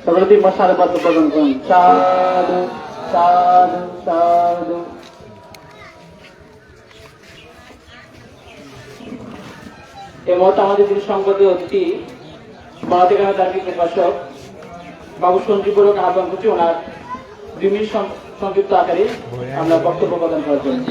সকলে 3 বার সাধুবাদ প্রদান করুন। সাধু সাধু সাধু। এই মুহূর্তে আমাদের যিনি সংবাদে অতিথি বাংলাদেশের জাতীয় প্রকাশক বাবু সঞ্জীবরক আহ্বান করছি ওনার 2 মিনিট সংক্ষিপ্ত আকারে আমরা বক্তব্য প্রদান করার জন্য।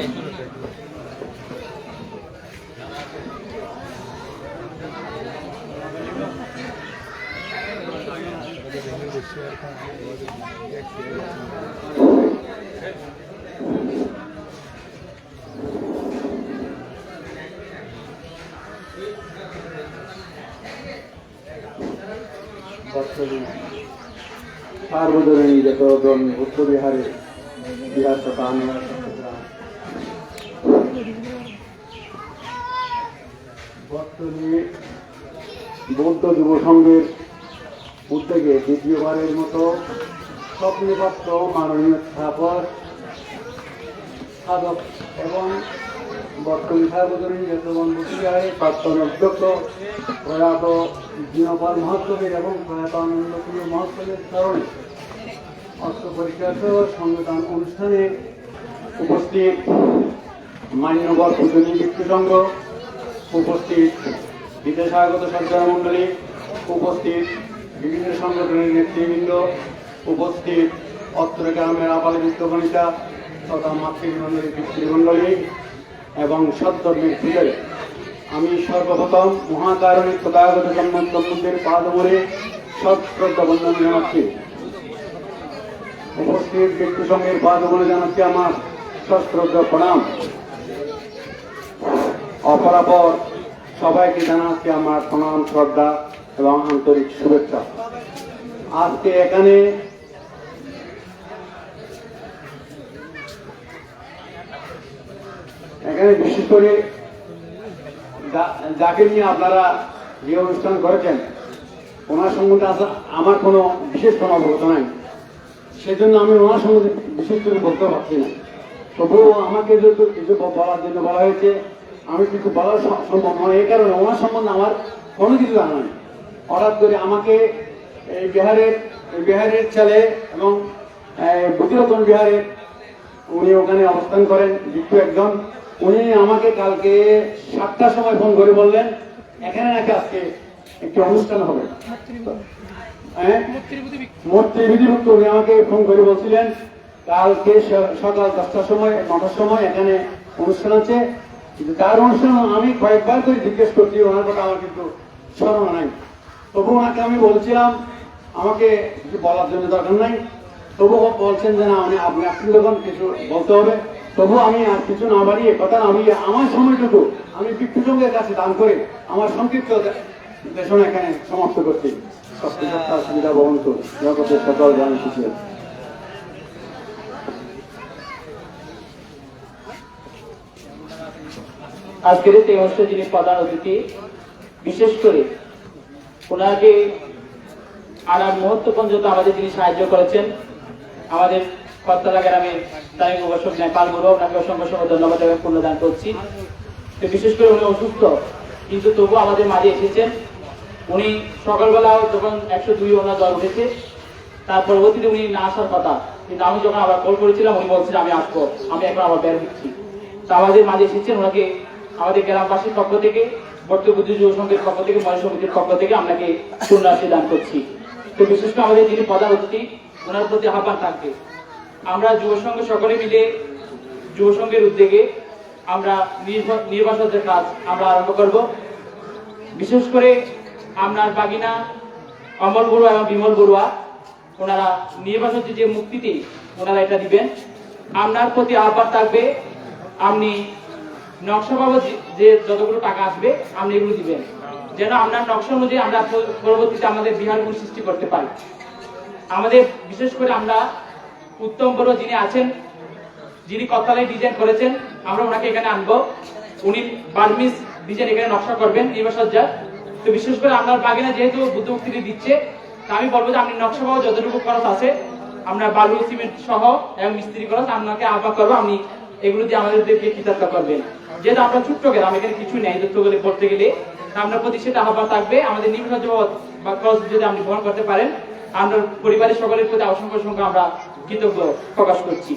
সার্বজনীন যতজন উত্তর বিহারের বিহার তথা বর্তমানে বৌদ্ধ যুব সংঘের উদ্যোগে দ্বিতীয়বারের মতো স্বপ্নপ্রাপ্ত মাননীয় স্থাপক সাধক এবং বর্তমান সার্বজনীন যতজন বিহারের প্রাক্তন অধ্যক্ষ প্রয়াত দীনপাল মহাত্মের এবং প্রয়াত আনন্দপ্রিয় মহাত্মের স্মরণে অস্ত্র পরীক্ষা সংবিধান অনুষ্ঠানে উপস্থিত মান্যবর পূজনী ব্যক্তিসংঘ, উপস্থিত বিদেশাগত সরকার মন্ডলী, উপস্থিত বিভিন্ন সংগঠনের নেতৃবৃন্দ, উপস্থিত অত্র গ্রামের আপাল বৃত্তগণিতা তথা মাতৃমণ্ডলী পিতৃমণ্ডলী এবং সদ্ধর্মের পূজারী, আমি সর্বপ্রথম মহাকারণিক তথাগত সম্বন্ধের পাদমূলে সশ্রদ্ধা বন্দনা জানাচ্ছি। উপস্থিত ব্যক্তিসংঘের পাদমূলে জানাচ্ছি আমার সশ্রদ্ধা প্রণাম। অপরাপর সবাইকে জানাচ্ছি আমার প্রণাম, শ্রদ্ধা এবং আন্তরিক শুভেচ্ছা। আজকে এখানে বিশেষ করে যাকে নিয়ে আপনারা যে অনুষ্ঠান করেছেন ওনার সম্বন্ধে আমার কোনো বিশেষ কোনো অবগত নাই, সেজন্য আমি ওনার সম্বন্ধে বিশেষ করে বলতে পারছি না। তবুও আমাকে যেহেতু কিছু বলার জন্য বলা হয়েছে, আমি কিছু বলার সম্ভব নয়। এই কারণে ওনার সম্বন্ধে আমার কোনো কিছু জানা নেই। হঠাৎ করে আমাকে এই বিহারের ছেলে এবং বুদ্ধিরতন বিহারের উনি ওখানে অবস্থান করেন বিক্ষু একজন, উনি আমাকে কালকে 7টার সময় ফোন করে বললেন এখানে নাকি আজকে একটি অনুষ্ঠান হবে। মূর্তি বিধিভুক্ত উনি আমাকে ফোন করে বলছিলেন কালকে সকাল 10টার সময় 9টার সময় এখানে অনুষ্ঠান আছে। কিন্তু তার অনুষ্ঠান আমি কয়েকবার করে জিজ্ঞেস করছি, ওনার কথা আমার কিন্তু স্মরণ নাই। তবু ওনাকে আমি বলছিলাম আমাকে কিছু বলার জন্য দরকার নাই, তবু বলছেন যে না আপনি যখন কিছু বলতে হবে। তবু আমি আর কিছু না বাড়িয়ে কথা আমি আমার সময়টুকু আমি ব্যক্তিসংঘের কাছে দান করে আমার সংক্ষিপ্ত দেশন এখানে সমাপ্ত করছি। সুবিধা বহন করুন জগতের সকল জ্ঞান শিখিয়ে। আজকের এই অনুষ্ঠানে যিনি প্রধান অতিথি, বিশেষ করে ওনাকে আনার মুহূর্ত পর্যন্ত আমাদের যিনি সাহায্য করেছেন আমাদের কর্তারা গ্রামের স্থানীয় প্রশাসক নেপাল গুরু, ওনাকে অসংখ্য অসংখ্য ধন্যবাদ এবং পুণ্যদান করছি। তো বিশেষ করে উনি অসুস্থ কিন্তু তবু আমাদের মাঝে এসেছেন। উনি সকালবেলা যখন 102 ওনার জ্বর উঠেছে, তার পরবর্তীতে উনি না আসার কথা, কিন্তু আমি যখন আবার কল করেছিলাম উনি বলছিলেন আমি আসবো, আমি এখন আবার বের হচ্ছি। তো আমাদের মাঝে এসেছেন, ওনাকে আমাদের গ্রামবাসীর পক্ষ থেকে, বর্তমান যুব সংঘের পক্ষ থেকে, মহিলা সমিতির পক্ষ থেকে আপনাকে পুণ্যার্থী দান করছি। তো বিশেষ করে আমাদের যিনি প্রধান অতিথি ওনার প্রতি আহ্বান থাকবে, আমরা যুব সংঘ সকলে মিলে যুব সংঘের উদ্যোগে আমরা নির্বাচনের কাজ আমরা আরম্ভ করব। বিশেষ করে আপনার বাগিনা অমল বড়ুয়া এবং বিমল বড়ুয়া ওনারা নির্বাচনের যে মুক্তিটি ওনারা এটা দিবেন। আপনার প্রতি আহ্বান থাকবে আপনি নকশা বাবদ যে যতগুলো টাকা আসবে আপনি এগুলো দিবেন, যেন আপনার নকশা অনুযায়ী আমরা পরবর্তীতে আমাদের বিহারগুলো সৃষ্টি করতে পারি। আমাদের বিশেষ করে আমরা উত্তম বড় যিনি আছেন, যিনি কতালাই ডিজাইন করেছেন, আমরা ওনাকে এখানে আনবো। উনি বার্মিস ডিজাইন এখানে নকশা করবেন নির্বাসজ্জার। তো বিশেষ করে আপনার বাগিনা যেহেতু বুদ্ধ মুক্তিটি দিচ্ছে, আমি বলবো যে আপনি নকশা বাবদ যতটুকু খরচ আছে আমরা বালু সিমেন্ট সহ এবং মিস্ত্রি খরচ আপনাকে আহ্বান করবো, আপনি এগুলো দিয়ে আমাদেরকে কৃতার্থ করবেন। যেহেতু আমরা ছোট্ট গ্রাম, এখানে কিছুই নেই যুক্ত করে করতে গেলে, আপনার প্রতি সেটা আহ্বান থাকবে। আমাদের নির্বাচন বা খরচ যদি আপনি বহন করতে পারেন আমরা পরিবারের সকলের প্রতি অসংখ্য সংখ্যা আমরা কৃতজ্ঞ প্রকাশ করছি।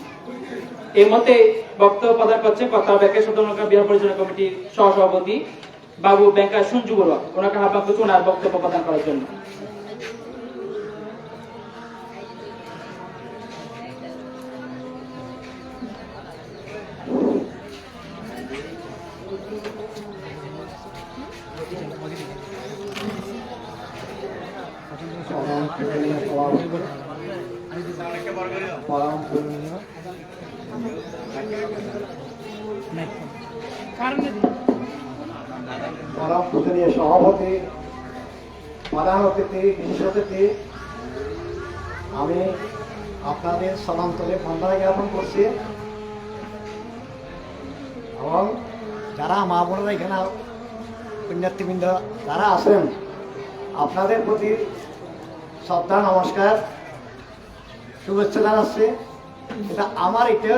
এই মতে বক্তব্য প্রদান করছেন কর্তার ব্যাংকের সদর বিহার পরিচালনা কমিটির সহসভাপতি বাবু ব্যাংকার সঞ্জু বড়ুয়া। ওনাকে আহ্বান করছি ওনার বক্তব্য প্রদান করার জন্য। পূজনীয় সভাপতি, প্রধান অতিথি, বিশেষ অতিথি, আমি আপনাদের সমান্তরে বন্দনা জ্ঞাপন করছি এবং যারা মা বোনেরা এখানে পুণ্যার্থীবৃন্দ যারা আছেন আপনাদের প্রতি শ্রদ্ধা নমস্কার শুভেচ্ছা জানাচ্ছি। এটা আমার এটা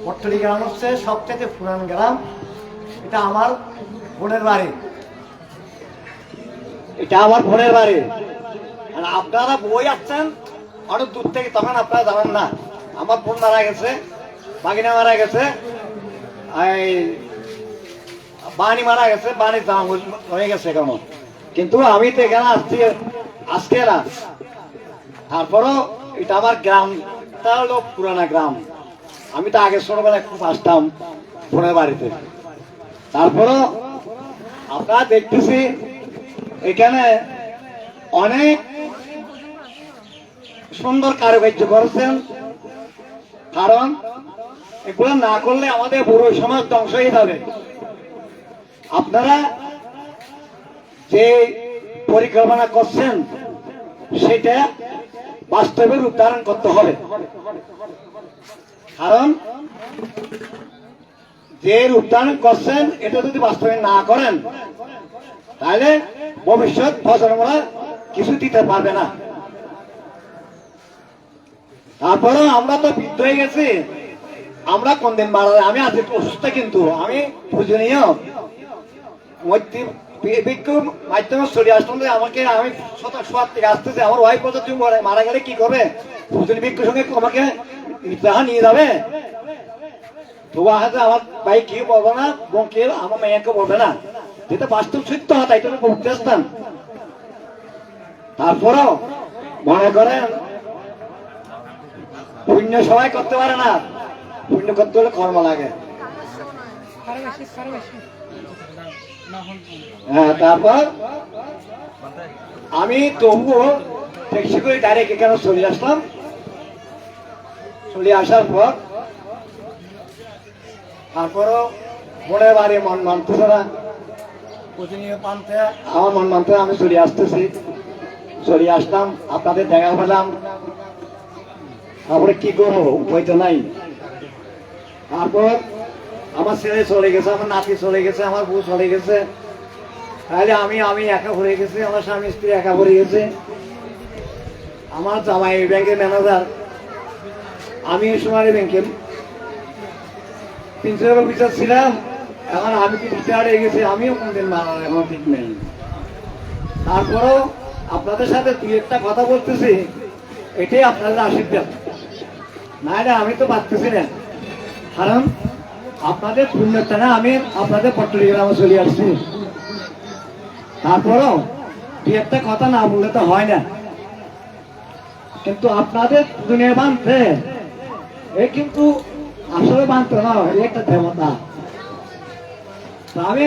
পট্টলি গ্রাম হচ্ছে সবচেয়ে পুরান গ্রাম, এটা আমার বোনের বাড়ি, এটা আমার বোনের বাড়ি। আর আপনারা বই আসছেন অনেক দূর থেকে, তখন আপনারা জানেন না আমার বোন মারা গেছে, বাগিনা মারা গেছে, এই বাণী মারা গেছে, বাণী দাম হয়ে গেছে কেমন, কিন্তু আমি তো এখানে আসছি আজকে না। তারপরও এটা আমার গ্রামটা হলো পুরানা গ্রাম, আমি তো আগে ছোটবেলায় খুব আসতাম বোনের বাড়িতে। তারপরও আপনারা দেখতেছি এখানে অনেক সুন্দর কারুকার্য করেছেন, কারণ এগুলো না করলে আমাদের পুরো সমাজ ধ্বংস হয়ে যাবে। আপনারা যে পরিকল্পনা করছেন সেটা বাস্তবে রূপ ধারণ করতে হবে, কারণ যে রূপ ধারণ করছেন এটা যদি বাস্তবে না করেন তাহলে ভবিষ্যৎ প্রজন্মরা কিছু দিতে পারবে না। তারপরে আমরা তো বৃদ্ধ হয়ে গেছি, আমরা কোন দিন মারা যায়, আমি আজ অসুস্থ, কিন্তু আমি পূজনীয় মাধ্যমে চলে আসলাম যে আমাকে, আমি শোয়ার থেকে আসতেছি, আমার ওয়াইফ বলছে তুমি মারা গেলে কি করবে, পূজনী ভিক্ষুর সঙ্গে আমাকে নিয়ে যাবে, তবু হাতে আমার ভাই কি বলবো না, বোন কি আমার মেয়েকে বলবে না, যেটা বাস্তব সত্য হয় তাই তো বলতে আসতাম। তারপরও মনে করেন পুণ্য সবাই করতে পারে না, পুণ্য করতে হলে কর্ম লাগে। হ্যাঁ, তারপর আমি তবুও ট্যাক্সি করে ডাইরেক্ট এখানে চলে আসলাম। চলে আসার পর তারপরও মনে বাড়ি মন মানতেছে না, প্রতিনিয়ত মানতে আমার মন মানতে আমি চলে আসতেছি, চলে আসলাম, আপনাদের দেখা পেলাম, তারপরে কি করবো, উপায় তো নাই। তারপর আমার ছেলে চলে গেছে, আমার নাতি চলে গেছে, আমার বউ চলে গেছে, তাহলে আমি একা পড়ে গেছি, আমার স্বামী স্ত্রী একা পড়ে গেছে, আমার জামাই ব্যাংকের ম্যানেজার, আমি সোনালী ব্যাংকের প্রিন্সিপাল অফিসার ছিলাম, এখন আমি কি রিটায়ার্ড হয়ে গেছি, আমিও কোনদিন মারার এখন ঠিক নেই। তারপরেও আপনাদের সাথে দুই একটা কথা বলতেছি, এটাই আপনাদের আশীর্বাদ, না আমি তো পারতেছি না, কারণ আপনাদের পুণ্যটা না আমি আপনাদের পট্টলি গ্রামে চলে আসছি। তারপরও দুই একটা কথা না বললে তো হয় না, কিন্তু আপনাদের দুনিয়া বানতে এ কিন্তু আসলে বানতে না, একটা দেবতা। আমি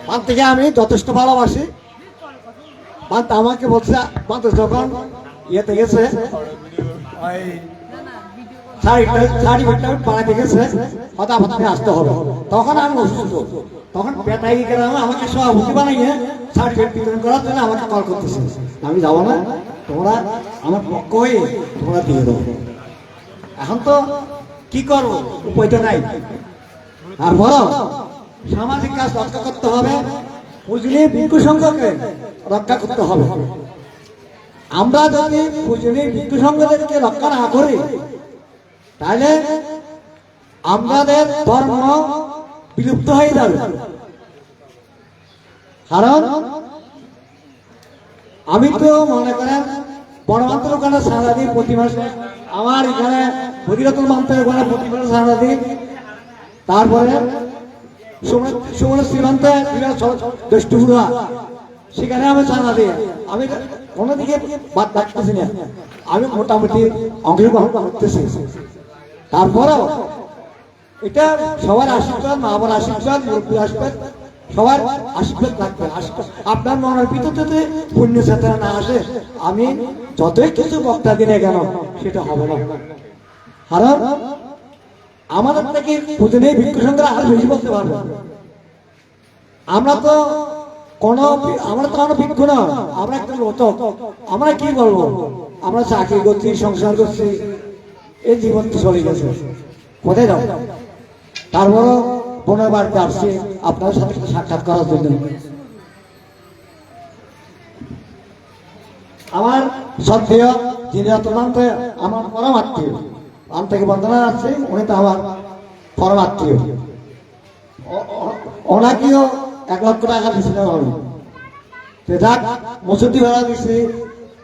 বানতে আমি যথেষ্ট ভালোবাসি। বানতে আমাকে বলছে, বানতে যখন ইয়েতে গেছে বাড়াতে গেছে, হয়তো আপনাকে আসতে হবে, তখন আমি অসুস্থ, তখন পেটাই গেলাম, আমাকে সভাপতি বানিয়ে সার্টিফিকেট বিতরণ করার জন্য আমাকে কল করতেছে, আমি যাবো না, তোমরা আমার পক্ষ হয়ে তোমরা দিয়ে দেবো। এখন তো কি করবো, উপায় তো নাই। আর বড় সামাজিক কাজ রক্ষা করতে হবে, পুজলি ভিক্ষু সংঘকে রক্ষা করতে হবে। আমরা যদি পুজলি ভিক্ষু সংঘদেরকে রক্ষা না করি তাহলে আমাদের ধর্ম বিলুপ্ত হয়ে যাবে। কারণ আমি তো মনে করেন বড়মাত্র ওখানে সারা দিন প্রতি মাসে, আমার এখানে ভগীরথ মান্তের ওখানে প্রতি মাসে সারা দিন, তারপরে সুমন শ্রীমন্তে দৃষ্টিপুরা সেখানে আমি সারা দিই। আমি কোনো দিকে বাদ রাখতেছি না, আমি মোটামুটি অংশগ্রহণ করতেছি। তারপরেও এটা সবার আশীর্বাদ, মা বাবার আশীর্বাদ, মুরব্বী আশীর্বাদ, সবার আশীর্বাদ লাগবে। আপনার মনের ভিতর যদি পুণ্য চেতনা না আসে, আমি যতই কিছু বক্তা দিনে কেন সেটা হবে না। কারণ আমাদের থেকে প্রতিদিন ভিক্ষু সংখ্যা আরো বেশি বলতে পারবো। আমরা তো কোনো ভিক্ষু না, আমরা একটা লোক। আমরা কি বলবো, আমরা চাকরি করছি, সংসার করছি, এই জীবন চলে গেছে, কোথায় যাও? তারপরও বোনের বাড়িতে আসছি আপনার সাথে সাক্ষাৎ করার জন্য। আমার শ্রদ্ধেয় যিনি অত্যন্ত আমার পরমাত্মীয়, আম থেকে বন্দনা আছে, উনি তো আমার পরমাত্মীয়। ওনাকেও 1 লক্ষ টাকা দিচ্ছিলাম আমি। যাক, মসুদি ভাড়া দিচ্ছি,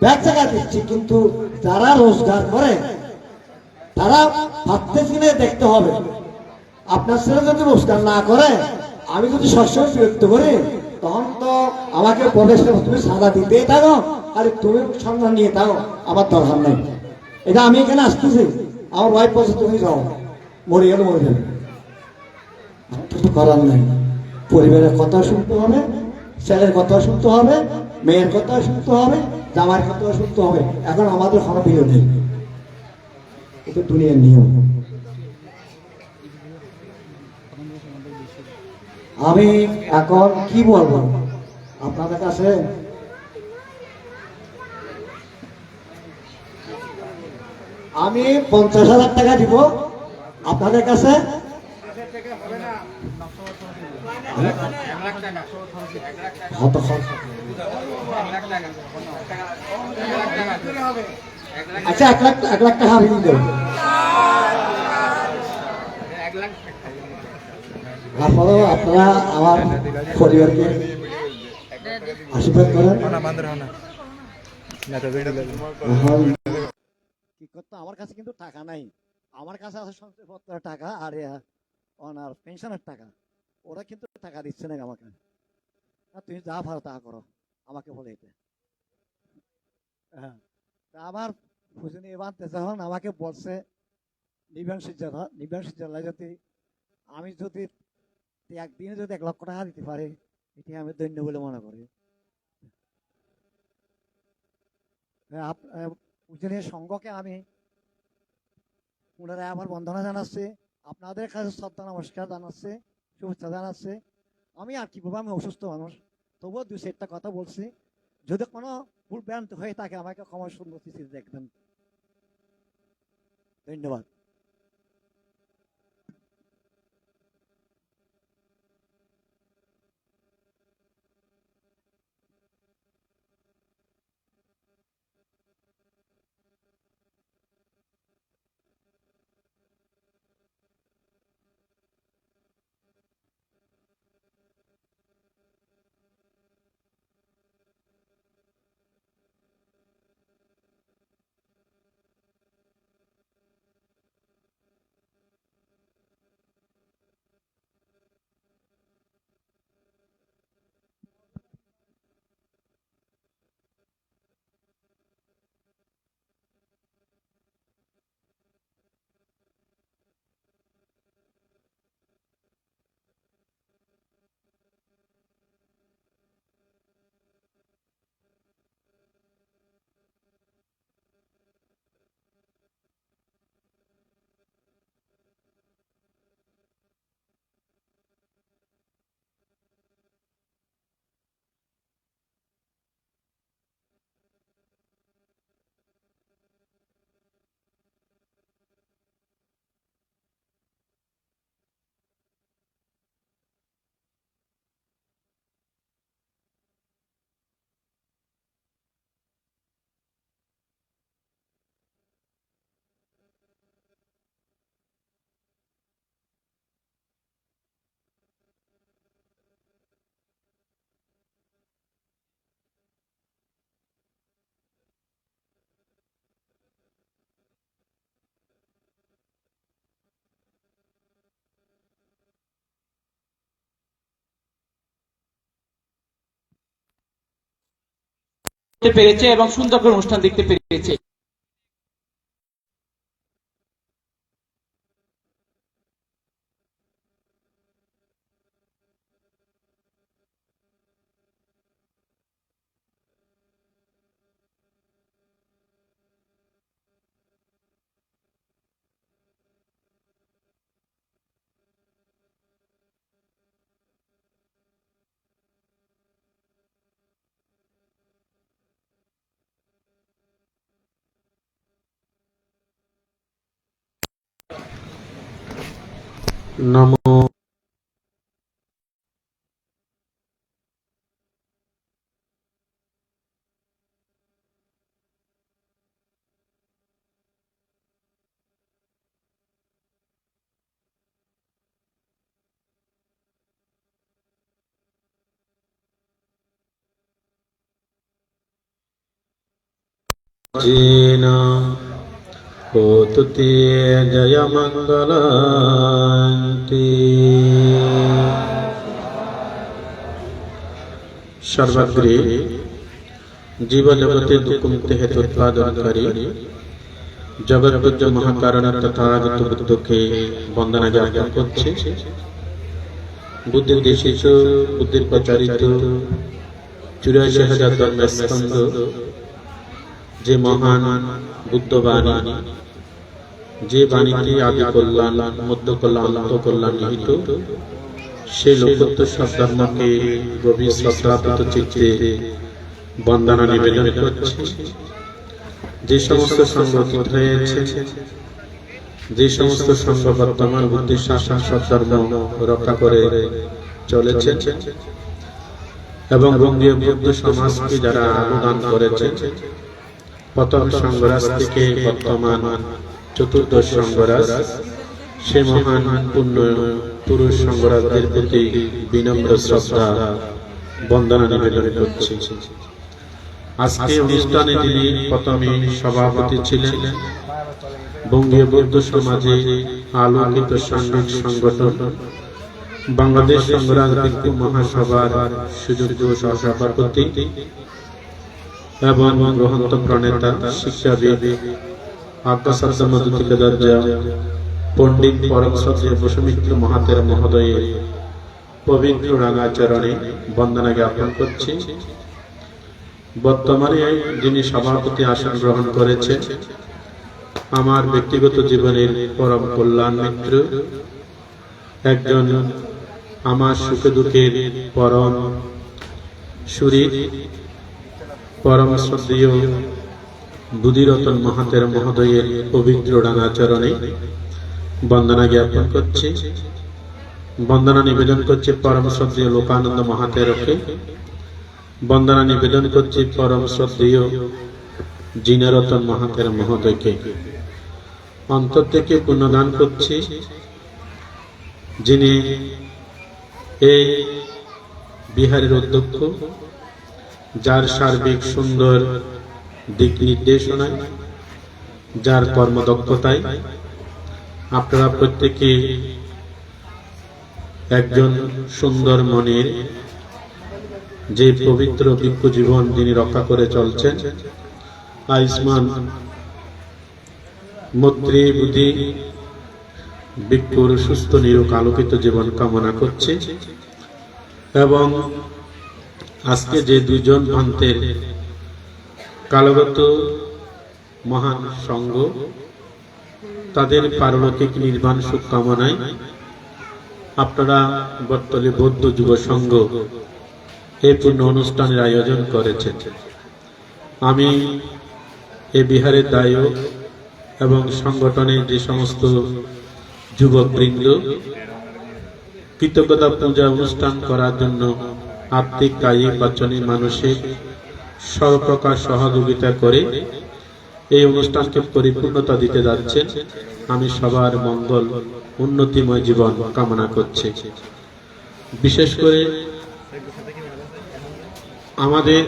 ব্যাগ জায়গা দিচ্ছি, কিন্তু যারা রোজগার করে তারা ভাবতেছি না, দেখতে হবে। আপনার ছেলে যদি রোজগার না করে, আমি যদি সবসময় বিরক্ত করি, তখন তো আমাকে প্রবেশ তুমি সাদা দিতেই থাকো, আর তুমি সন্ধান নিয়ে থাকো, আমার দরকার নেই। এটা আমি এখানে আসতেছি, আমার ওয়াইফ বলছে তুমি যাও, মরে গেলে মরে যাবে, কিছু করার নেই। পরিবারের কথা শুনতে হবে, ছেলের কথা শুনতে হবে, মেয়ের কথা শুনতে হবে, জামার কথা শুনতে হবে। এখন আমাদের কোনো বিরোধ নেই, এটা দুনিয়ার নিয়ম। আমি এখন কি বলবো আপনাদের কাছে? আমি 50,000 টাকা দিব আপনাদের কাছে। আচ্ছা, 1 লাখ টাকা আমি দেব। তারপরেও আপনারা আমার পরিবারকে আশীর্বাদ করেন। কি করতো, আমার কাছে কিন্তু টাকা নাই, আমার কাছে আছে সঞ্চয়পত্রের টাকা আর ওনার পেনশনের টাকা। ওরা কিন্তু টাকা দিচ্ছে না আমাকে। তুমি যা ভালো তা করো, আমাকে বলে এটা। হ্যাঁ, আমার খুঁজে বাঁধতে যখন আমাকে বলছে নিবাসী জেলায় যদি আমি যদি একদিনে যদি 1 লক্ষ টাকা দিতে পারি, এটি আমি ধন্য বলে মনে করি। পূজনীয় সংঘকে আমি পুনরায় আবার বন্দনা জানাচ্ছি, আপনাদের কাছে শ্রদ্ধা নমস্কার জানাচ্ছি, শুভেচ্ছা জানাচ্ছি। আমি আর কি বলবো, আমি অসুস্থ মানুষ, তবুও 2-4টা কথা বলছি। যদি কোনো ভুল ভ্রান্ত হয়ে থাকে আমাকে ক্ষমা সুন্দর দেখবেন। ধন্যবাদ। পেরেছে এবং সুন্দর করে অনুষ্ঠান দেখতে পেরেছে। নমো जीना होतु ते जय मंगलांति सर्वग्रे जीव जगते दुःखमुक्ति हेतु उत्पादनकारी जगत पूज्य महाकारण तथागत बुद्ध के वंदना ज्ञापन करছে बुद्धिर देशित बुद्धिर प्रचारित 84,000 धर्मस्कंद যে মহান বুদ্ধ বাণী, যে বাণীতে আদি কল্যাণ, মধ্য কল্যাণ, অন্ত কল্যাণ নিহিত, সে লোকোত্তর সৎধর্মকে গভীর শ্রদ্ধাপূত চিত্তে বন্দনা নিবেদন করছে। যে সমস্ত সংঘ অতীত হয়েছে, যে সমস্ত সংঘ বর্তমান বুদ্ধির শাসন সৎধর্ম রক্ষা করে চলেছে এবং বঙ্গীয় বৌদ্ধ সমাজকে যারা অনুদান করেছে, প্রথম সংঘরাজ থেকে বর্তমান চতুর্দশ সংঘরাজ, সে মহান পূর্ণ পুরুষ সংঘরাজদের প্রতি বিনম্র শ্রদ্ধা বন্দনা নিবেদন করছি। আজকে অনুষ্ঠানে যিনি প্রথমে সভাপতি ছিলেন বঙ্গীয় বৌদ্ধ সমাজে আলোকিত সাংঘিক সংগঠন বাংলাদেশ সংঘরাজ ভিক্ষু মহাসভার সুযোগ্য সহসভাপতি এবং গ্রহন্ত প্রণেতা শিক্ষাবিদ আদ্যাসাধ্য মধুতিক দরজা পণ্ডিত পরম শ্রদ্ধেয় বসুমিত্র মহাতের মহোদয়ের পবিত্র রাঙাচরণে বন্দনা জ্ঞাপন করছি। বর্তমানে যিনি সভাপতি আসন গ্রহণ করেছেন আমার ব্যক্তিগত জীবনের পরম কল্যাণ মিত্র, একজন আমার সুখে দুঃখের পরম সুহৃদ, পরম শ্রদ্ধেয় বুদ্ধিরতন মহাতের মহোদয়ের পবিত্র রাঙাচরণে বন্দনা জ্ঞাপন করছি। বন্দনা নিবেদন করছি পরম শ্রদ্ধেয় লোকানন্দ মহাতেরকে, বন্দনা নিবেদন করছি পরম শ্রদ্ধেয় জিনরতন মহাতের মহোদয়কে। অন্তর থেকে পুণ্যদান করছি যিনি এই বিহারের অধ্যক্ষ, যার সার্বিক সুন্দর দিক নির্দেশনায়, যার কর্মদক্ষতায় আপনারা প্রত্যেকে একজন সুন্দর মনের যে পবিত্র ভিক্ষু জীবন যিনি রক্ষা করে চলছেন, আয়ুষ্মান মৈত্রী বুদ্ধি ভিক্ষুর সুস্থ নিরোগ আলোকিত জীবন কামনা করছে। এবং আজকে যে দুজন ভ্রান্তের কালগত মহান সঙ্গ, তাদের পারলৌকিক নির্বাণ সুখ কামনায় আপনারা বর্তলে বৌদ্ধ যুব সংঘ এই পূর্ণ অনুষ্ঠানের আয়োজন করেছেন। আমি এই বিহারের দায়ক এবং সংগঠনের যে সমস্ত যুবকবৃন্দ কৃতজ্ঞতা পূজা অনুষ্ঠান করার জন্য আর্থিক, কায়িক, বাচনিক, মানসিক সর্বপ্রকার সহযোগিতা করে এই অনুষ্ঠানকে পরিপূর্ণতা দিতে যাচ্ছেন, আমি সবার মঙ্গল উন্নতিময় জীবন কামনা করছি। বিশেষ করে আমাদের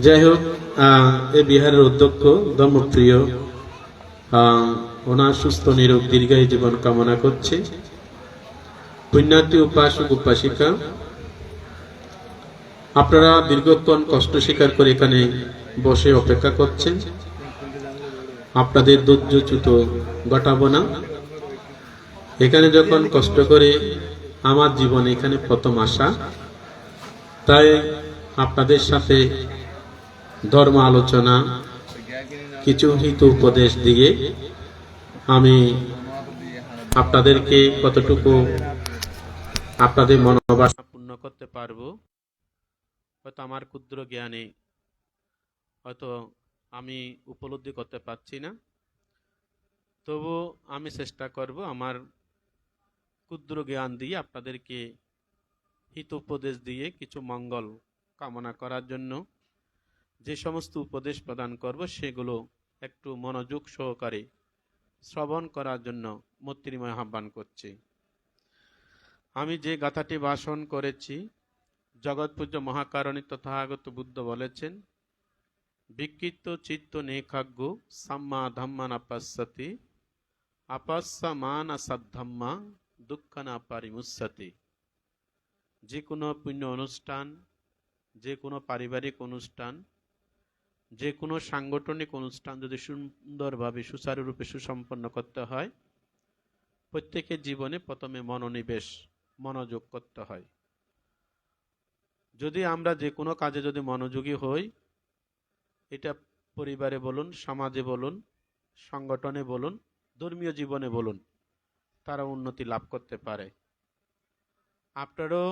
যাই হোক, এই বিহারের অধ্যক্ষ ধর্মপ্রিয় ওনার সুস্থ নিরোগ দীর্ঘায়ু জীবন কামনা করছে। পুণ্যার্থী উপাসক উপাসিকা, আপনারা দীর্ঘক্ষণ কষ্ট স্বীকার করে এখানে বসে অপেক্ষা করছেন। আপনাদের ধৈর্যচ্যুত ঘটাবো না। এখানে যখন কষ্ট করে, আমার জীবনে এখানে প্রথম আসা, তাই আপনাদের সাথে ধর্ম আলোচনা, কিছু হিত উপদেশ দিয়ে আমি আপনাদেরকে কতটুকু আপনাদের মনোবাসনা পূর্ণ করতে পারবো, হয়তো আমার ক্ষুদ্র জ্ঞানে হয়তো আমি উপলব্ধি করতে পারছি না। তবু আমি চেষ্টা করব আমার ক্ষুদ্র জ্ঞান দিয়ে আপনাদেরকে হিত উপদেশ দিয়ে কিছু মঙ্গল কামনা করার জন্য যে সমস্ত উপদেশ প্রদান করব সেগুলো একটু মনোযোগ সহকারে শ্রবণ করার জন্য মৈত্রীময় আহ্বান করছি। আমি যে গাথাটি ভাষণ করেছি, জগৎপূজ্য মহাকারণী তথাগত বুদ্ধ বলেছেন, বিকৃত চিত্ত নেখাগ্য সাম্মা ধাম্মা না পাশ্যতি আপাস্যা মান আসাধ্যাম্মা দুঃখানা পারিমুচ্যতি। যে কোনো পুণ্য অনুষ্ঠান, যে কোনো পারিবারিক অনুষ্ঠান, যে কোনো সাংগঠনিক অনুষ্ঠান যদি সুন্দরভাবে সুচারুরূপে সুসম্পন্ন করতে হয়, প্রত্যেকের জীবনে প্রথমে মনোনিবেশ, মনোযোগ করতে হয়। যদি আমরা যে কোনো কাজে যদি মনোযোগী হই, এটা পরিবারে বলুন, সমাজে বলুন, সংগঠনে বলুন, ধর্মীয় জীবনে বলুন, তারা উন্নতি লাভ করতে পারে। আপনারাও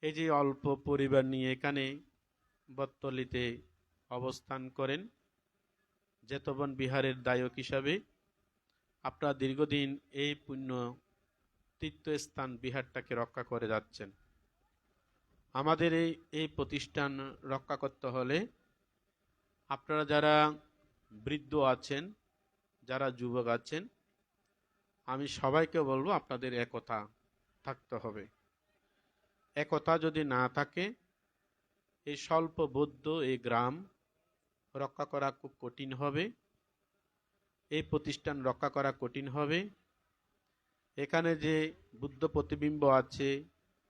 এই যে অল্প পরিবার নিয়ে এখানে বটতলীতে অবস্থান করেন, জেতবন বিহারের দায়ক হিসাবে আপনারা দীর্ঘদিন এই পুণ্য তীর্থস্থান বিহারটাকে রক্ষা করে যাচ্ছেন। আমাদের এই প্রতিষ্ঠান রক্ষা করতে হলে আপনারা যারা বৃদ্ধ আছেন, যারা যুবক আছেন, আমি সবাইকে বলবো আপনাদের একতা থাকতে হবে। একতা যদি না থাকে, এই স্বল্প বৌদ্ধ এই গ্রাম রক্ষা করা খুব কঠিন হবে, এই প্রতিষ্ঠান রক্ষা করা কঠিন হবে। এখানে যে বুদ্ধ প্রতিবিম্ব আছে,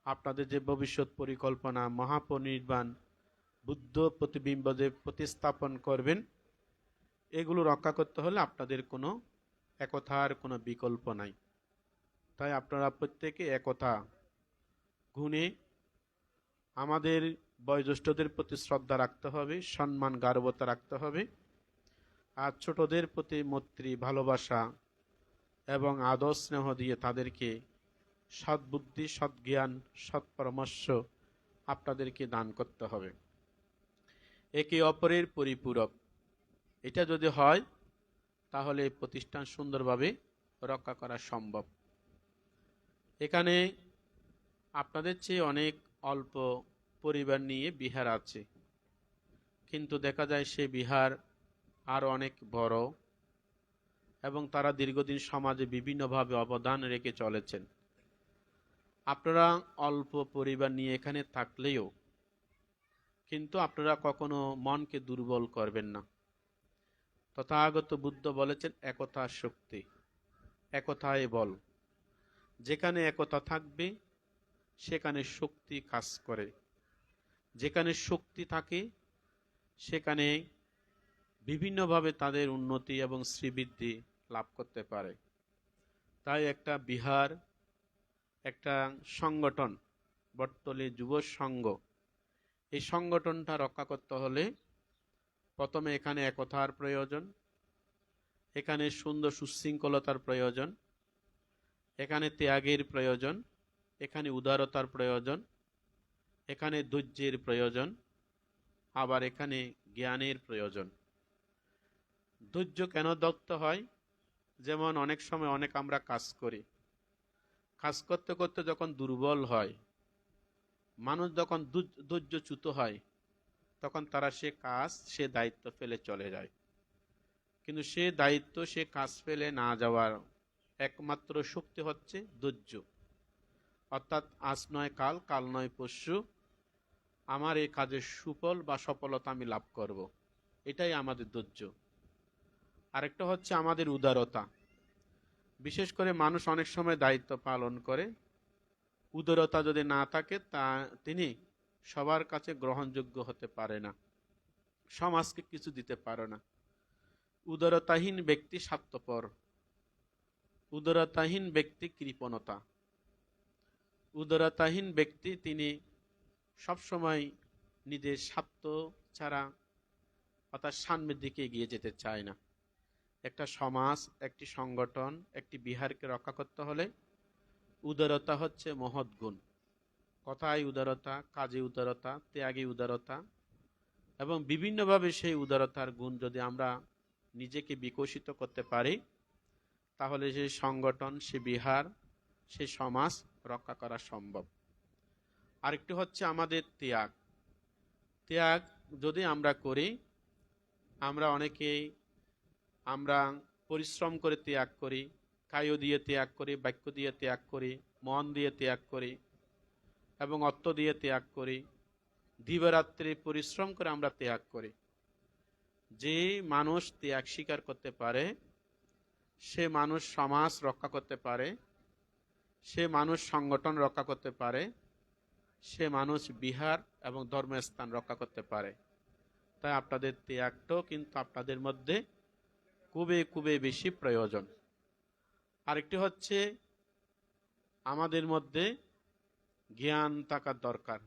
আপনাদের যে ভবিষ্যৎ পরিকল্পনা, মহাপরিনির্বাণ, বুদ্ধ প্রতিবিম্ব যে প্রতিস্থাপন করবেন, এগুলো রক্ষা করতে হলে আপনাদের কোনো একতার কোনো বিকল্প নাই। তাই আপনারা প্রত্যেকে একতা গুণে আমাদের বয়োজ্যেষ্ঠদের প্রতি শ্রদ্ধা রাখতে হবে, সম্মান গারবতা রাখতে হবে, আর ছোটদের প্রতি মৈত্রী, ভালোবাসা এবং আদর স্নেহ দিয়ে তাদেরকে সদ্বুদ্ধি, সদ্জ্ঞান, সৎপরামর্শ আপনাদেরকে দান করতে হবে। একে অপরের পরিপূরক, এটা যদি হয় তাহলে প্রতিষ্ঠান সুন্দরভাবে রক্ষা করা সম্ভব। এখানে আপনাদের চেয়ে অনেক অল্প পরিবার নিয়ে বিহার আছে, কিন্তু দেখা যায় সে বিহার আরও অনেক বড় এবং তারা দীর্ঘদিন সমাজে বিভিন্নভাবে অবদান রেখে চলেছেন। আপনারা অল্প পরিবার নিয়ে এখানে থাকলেও কিন্তু আপনারা কখনো মনকে দুর্বল করবেন না। তথাগত বুদ্ধ বলেছেন, একতা শক্তি, একতায় বল। যেখানে একতা থাকবে সেখানে শক্তি কাজ করে, যেখানে শক্তি থাকে সেখানে বিভিন্নভাবে তাদের উন্নতি এবং শ্রীবৃদ্ধি লাভ করতে পারে। তাই একটা বিহার, একটা সংগঠন, বটতলী যুব সংঘ, এই সংগঠনটা রক্ষা করতে হলে প্রথমে এখানে একতার প্রয়োজন, এখানে সুন্দর সুশৃঙ্খলতার প্রয়োজন, এখানে ত্যাগের প্রয়োজন, এখানে উদারতার প্রয়োজন, এখানে ধৈর্যের প্রয়োজন, আবার এখানে জ্ঞানের প্রয়োজন। ধৈর্য কেন ধরতে হয়? যেমন অনেক সময় আমরা কাজ করি, কাজ করতে করতে যখন দুর্বল হয়, মানুষ যখন ধৈর্যচ্যুত হয়, তখন তারা সে কাজ, সে দায়িত্ব ফেলে চলে যায়। কিন্তু সে দায়িত্ব, সে কাজ ফেলে না যাওয়ার একমাত্র শক্তি হচ্ছে ধৈর্য। অর্থাৎ আজ নয় কাল, কাল নয় পরশু আমার এই কাজের সুফল বা সফলতা আমি লাভ করব, এটাই আমাদের ধৈর্য। আরেকটা হচ্ছে আমাদের উদারতা। বিশেষ করে মানুষ অনেক সময় দায়িত্ব পালন করে, উদারতা যদি না থাকে তা তিনি সবার কাছে গ্রহণযোগ্য হতে পারে না, সমাজকে কিছু দিতে পারে না। উদারতাহীন ব্যক্তি স্বার্থপর, উদারতাহীন ব্যক্তি কৃপণতা, উদারতাহীন ব্যক্তি তিনি সবসময় নিজের স্বার্থ ছাড়া অর্থাৎ সামনের দিকে এগিয়ে যেতে চায় না। একটা সমাজ, একটি সংগঠন, একটি বিহারকে রক্ষা করতে হলে উদারতা হচ্ছে মহৎ গুণ। কথায় উদারতা, কাজে উদারতা, ত্যাগে উদারতা এবং বিভিন্নভাবে সেই উদারতার গুণ যদি আমরা নিজেকে বিকশিত করতে পারি, তাহলে সেই সংগঠন, সে বিহার, সে সমাজ রক্ষা করা সম্ভব। আরেকটি হচ্ছে আমাদের ত্যাগ। ত্যাগ যদি আমরা করি, আমরা অনেকেই আমরা পরিশ্রম করে ত্যাগ করি, কায় দিয়ে ত্যাগ করি, বাক্য দিয়ে ত্যাগ করি, মন দিয়ে ত্যাগ করি এবং অর্থ দিয়ে ত্যাগ করি, দিবারাত্রি পরিশ্রম করে আমরা ত্যাগ করি। যে মানুষ ত্যাগ স্বীকার করতে পারে, সে মানুষ সমাজ রক্ষা করতে পারে, সে মানুষ সংগঠন রক্ষা করতে পারে, সে মানুষ বিহার এবং ধর্মস্থান রক্ষা করতে পারে। তাই আপনাদের ত্যাগটাও কিন্তু আপনাদের মধ্যে খুবই খুবই বেশি প্রয়োজন। আরেকটি হচ্ছে আমাদের মধ্যে জ্ঞান থাকা দরকার,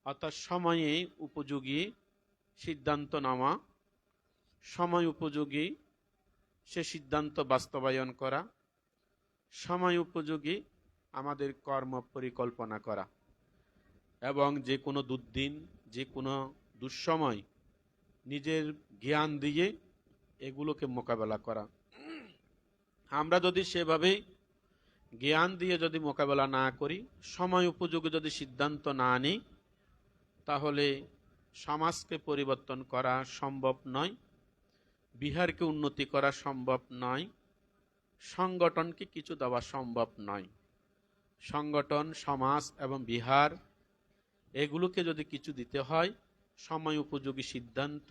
অর্থাৎ সময়ে উপযোগী সিদ্ধান্ত নেওয়া, সময় উপযোগী সে সিদ্ধান্ত বাস্তবায়ন করা, সময় উপযোগী আমাদের কর্ম পরিকল্পনা করা এবং যে কোনো দুর্দিন, যে কোনো দুঃসময় নিজের জ্ঞান দিয়ে এগুলোকে মোকাবেলা করা। আমরা যদি সেভাবে জ্ঞান দিয়ে যদি মোকাবেলা না করি, সময় উপযোগী যদি সিদ্ধান্ত না নিই, তাহলে সমাজকে পরিবর্তন করা সম্ভব নয়, বিহারকে উন্নতি করা সম্ভব নয়, সংগঠনকে কিছু দেওয়া সম্ভব নয়। সংগঠন, সমাজ এবং বিহার এগুলোকে যদি কিছু দিতে হয়, সময় উপযোগী সিদ্ধান্ত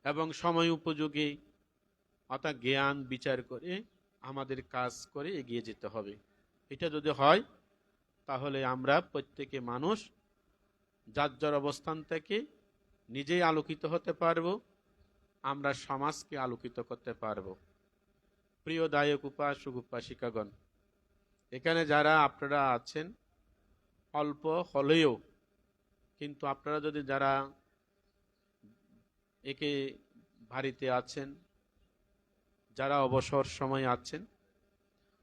এবং সময় উপযোগী অর্থাৎ জ্ঞান বিচার করে আমাদের কাজ করে এগিয়ে যেতে হবে। এটা যদি হয়, তাহলে আমরা প্রত্যেকে মানুষ যার যার অবস্থান থেকে নিজেই আলোকিত হতে পারব, আমরা সমাজকে আলোকিত করতে পারব। প্রিয় দায়ক উপাসক উপাসিকাগণ, এখানে যারা আপনারা আছেন, অল্প হলেও কিন্তু আপনারা যদি যারা একে বাড়িতে আছেন, যারা অবসর সময় আছেন,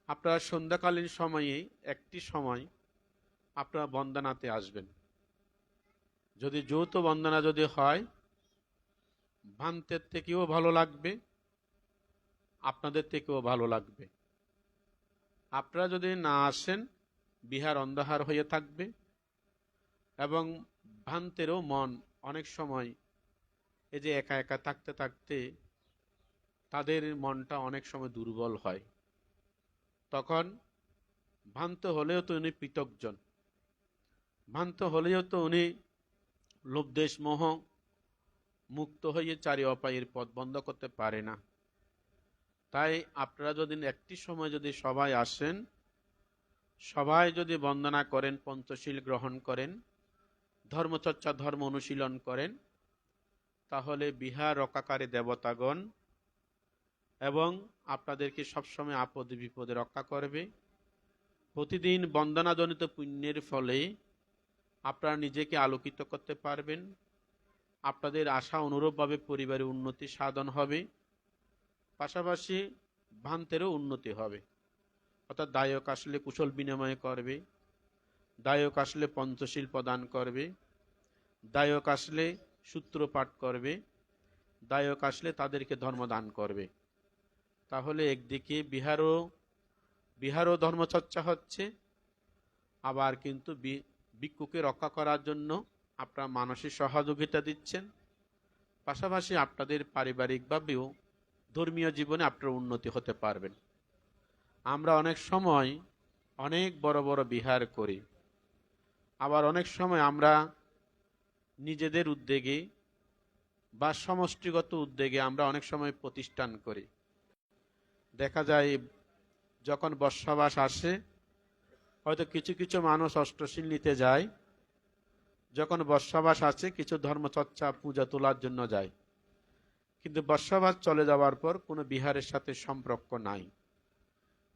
আপনারা সন্ধ্যাকালীন সময়ে একটি সময় আপনারা বন্দনাতে আসবেন। যদি যৌথ বন্দনা যদি হয়, ভান্তের থেকেও ভালো লাগবে, আপনাদের থেকেও ভালো লাগবে। আপনারা যদি না আসেন, বিহার অন্ধকার হয়ে থাকবে এবং ভান্তেরও মন অনেক সময় এই যে একা একা থাকতে থাকতে তাদের মনটা অনেক সময় দুর্বল হয়। তখন ভ্রান্ত হলেও তো উনি পৃথকজন, ভ্রান্ত হলেও তো উনি লোভদেশ মোহ মুক্ত হয়ে চারি অপায়ের পথ বন্ধ করতে পারে না। তাই আপনারা যদি একটি সময় যদি সবাই আসেন, সবাই যদি বন্দনা করেন, পঞ্চশীল গ্রহণ করেন, ধর্মচর্চা ধর্ম অনুশীলন করেন, তাহলে বিহার রক্ষাকারী দেবতাগণ এবং আপনাদেরকে সবসময় আপদে বিপদে রক্ষা করবে। প্রতিদিন বন্দনাজনিত পুণ্যের ফলে আপনারা নিজেকে আলোকিত করতে পারবেন, আপনাদের আশা অনুরূপভাবে পরিবারের উন্নতি সাধন হবে, পাশাপাশি ভান্তেরও উন্নতি হবে। অর্থাৎ দায়ক আসলে কুশল বিনিময় করবে, দায়ক আসলে পঞ্চশীল প্রদান করবে, দায়ক আসলে সূত্র পাঠ করবে, দায়ক আসলে তাদেরকে ধর্মদান করবে। তাহলে একদিকে বিহারও ধর্মচর্চা হচ্ছে, আবার কিন্তু ভিক্ষুকে রক্ষা করার জন্য আপনারা মানসিক সহযোগিতা দিচ্ছেন, পাশাপাশি আপনাদের পারিবারিকভাবেও ধর্মীয় জীবনে আপনার উন্নতি হতে পারবেন। আমরা অনেক সময় অনেক বড় বড় বিহার করি, আবার অনেক সময় আমরা নিজেদের উদ্যোগে বা সমষ্টিগত উদ্যোগে আমরা অনেক সময় প্রতিষ্ঠান করি। দেখা যায় যখন বর্ষাবাস আসে, হয়তো কিছু কিছু মানুষ অষ্টশীল নিতে যায়, যখন বর্ষাবাস আসে কিছু ধর্মচর্চা পূজা তোলার জন্য যায়, কিন্তু বর্ষাবাস চলে যাওয়ার পর কোনো বিহারের সাথে সম্পর্ক নাই।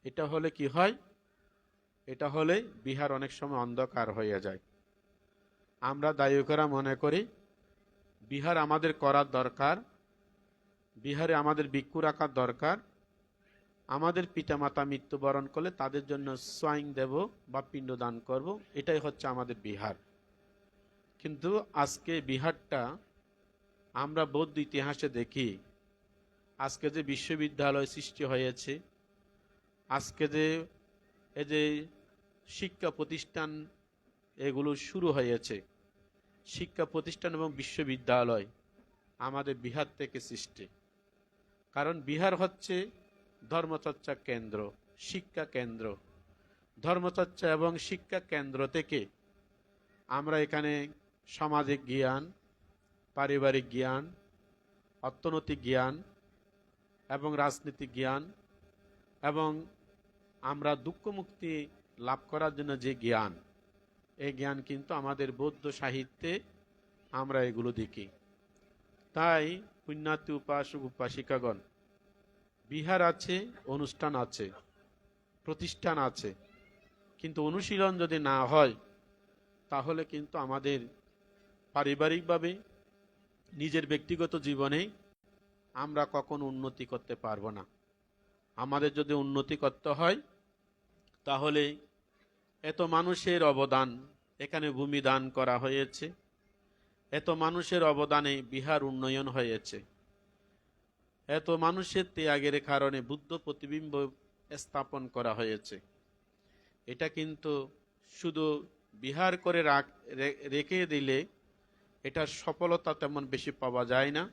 এটা হলে কি হয়? এটা হলে বিহার অনেক সময় অন্ধকার হয়ে যায়। আমরা দায়িকরা মনে করি বিহার আমাদের করার দরকার, বিহারে আমাদের ভিক্ষু রাখার দরকার। আমাদের পিতামাতা মৃত্যুবরণ করলে তাদের জন্য সোয়াইং দেব বা পিণ্ডদান করব, এটাই হচ্ছে আমাদের বিহার। কিন্তু আজকে বিহারটা আমরা বৌদ্ধ ইতিহাসে দেখি, আজকে যে বিশ্ববিদ্যালয় সৃষ্টি হয়েছে, আজকে যে এই যে শিক্ষা প্রতিষ্ঠান এগুলো শুরু হয়েছে, শিক্ষা প্রতিষ্ঠান এবং বিশ্ববিদ্যালয় আমাদের বিহার থেকে সৃষ্টি। কারণ বিহার হচ্ছে ধর্মচর্চা কেন্দ্র, শিক্ষা কেন্দ্র। ধর্মচর্চা এবং শিক্ষা কেন্দ্র থেকে আমরা এখানে সামাজিক জ্ঞান, পারিবারিক জ্ঞান, অর্থনৈতিক জ্ঞান এবং রাজনীতিক জ্ঞান এবং আমরা দুঃখ মুক্তি লাভ করার জন্য যে জ্ঞান, এই জ্ঞান কিন্তু আমাদের বৌদ্ধ সাহিত্যে আমরা এগুলো দেখি। তাই পুণ্যার্থী উপাসক উপাসিকাগণ, বিহার আছে, অনুষ্ঠান আছে, প্রতিষ্ঠান আছে, কিন্তু অনুশীলন যদি না হয় তাহলে কিন্তু আমাদের পারিবারিকভাবে নিজের ব্যক্তিগত জীবনে আমরা কখনো উন্নতি করতে পারবো না। আমাদের যদি উন্নতি করতে হয় তাহলে এত মানুষের অবদান, এখানে ভূমি দান করা হয়েছে, এত মানুষের অবদানে বিহার উন্নয়ন হয়েছে, এত মানুষের ত্যাগের কারণে বুদ্ধ প্রতিবিম্ব স্থাপন করা হয়েছে। এটা কিন্তু শুধু বিহার করে রেখে দিলে এটার সফলতা তেমন বেশি পাওয়া যায় না।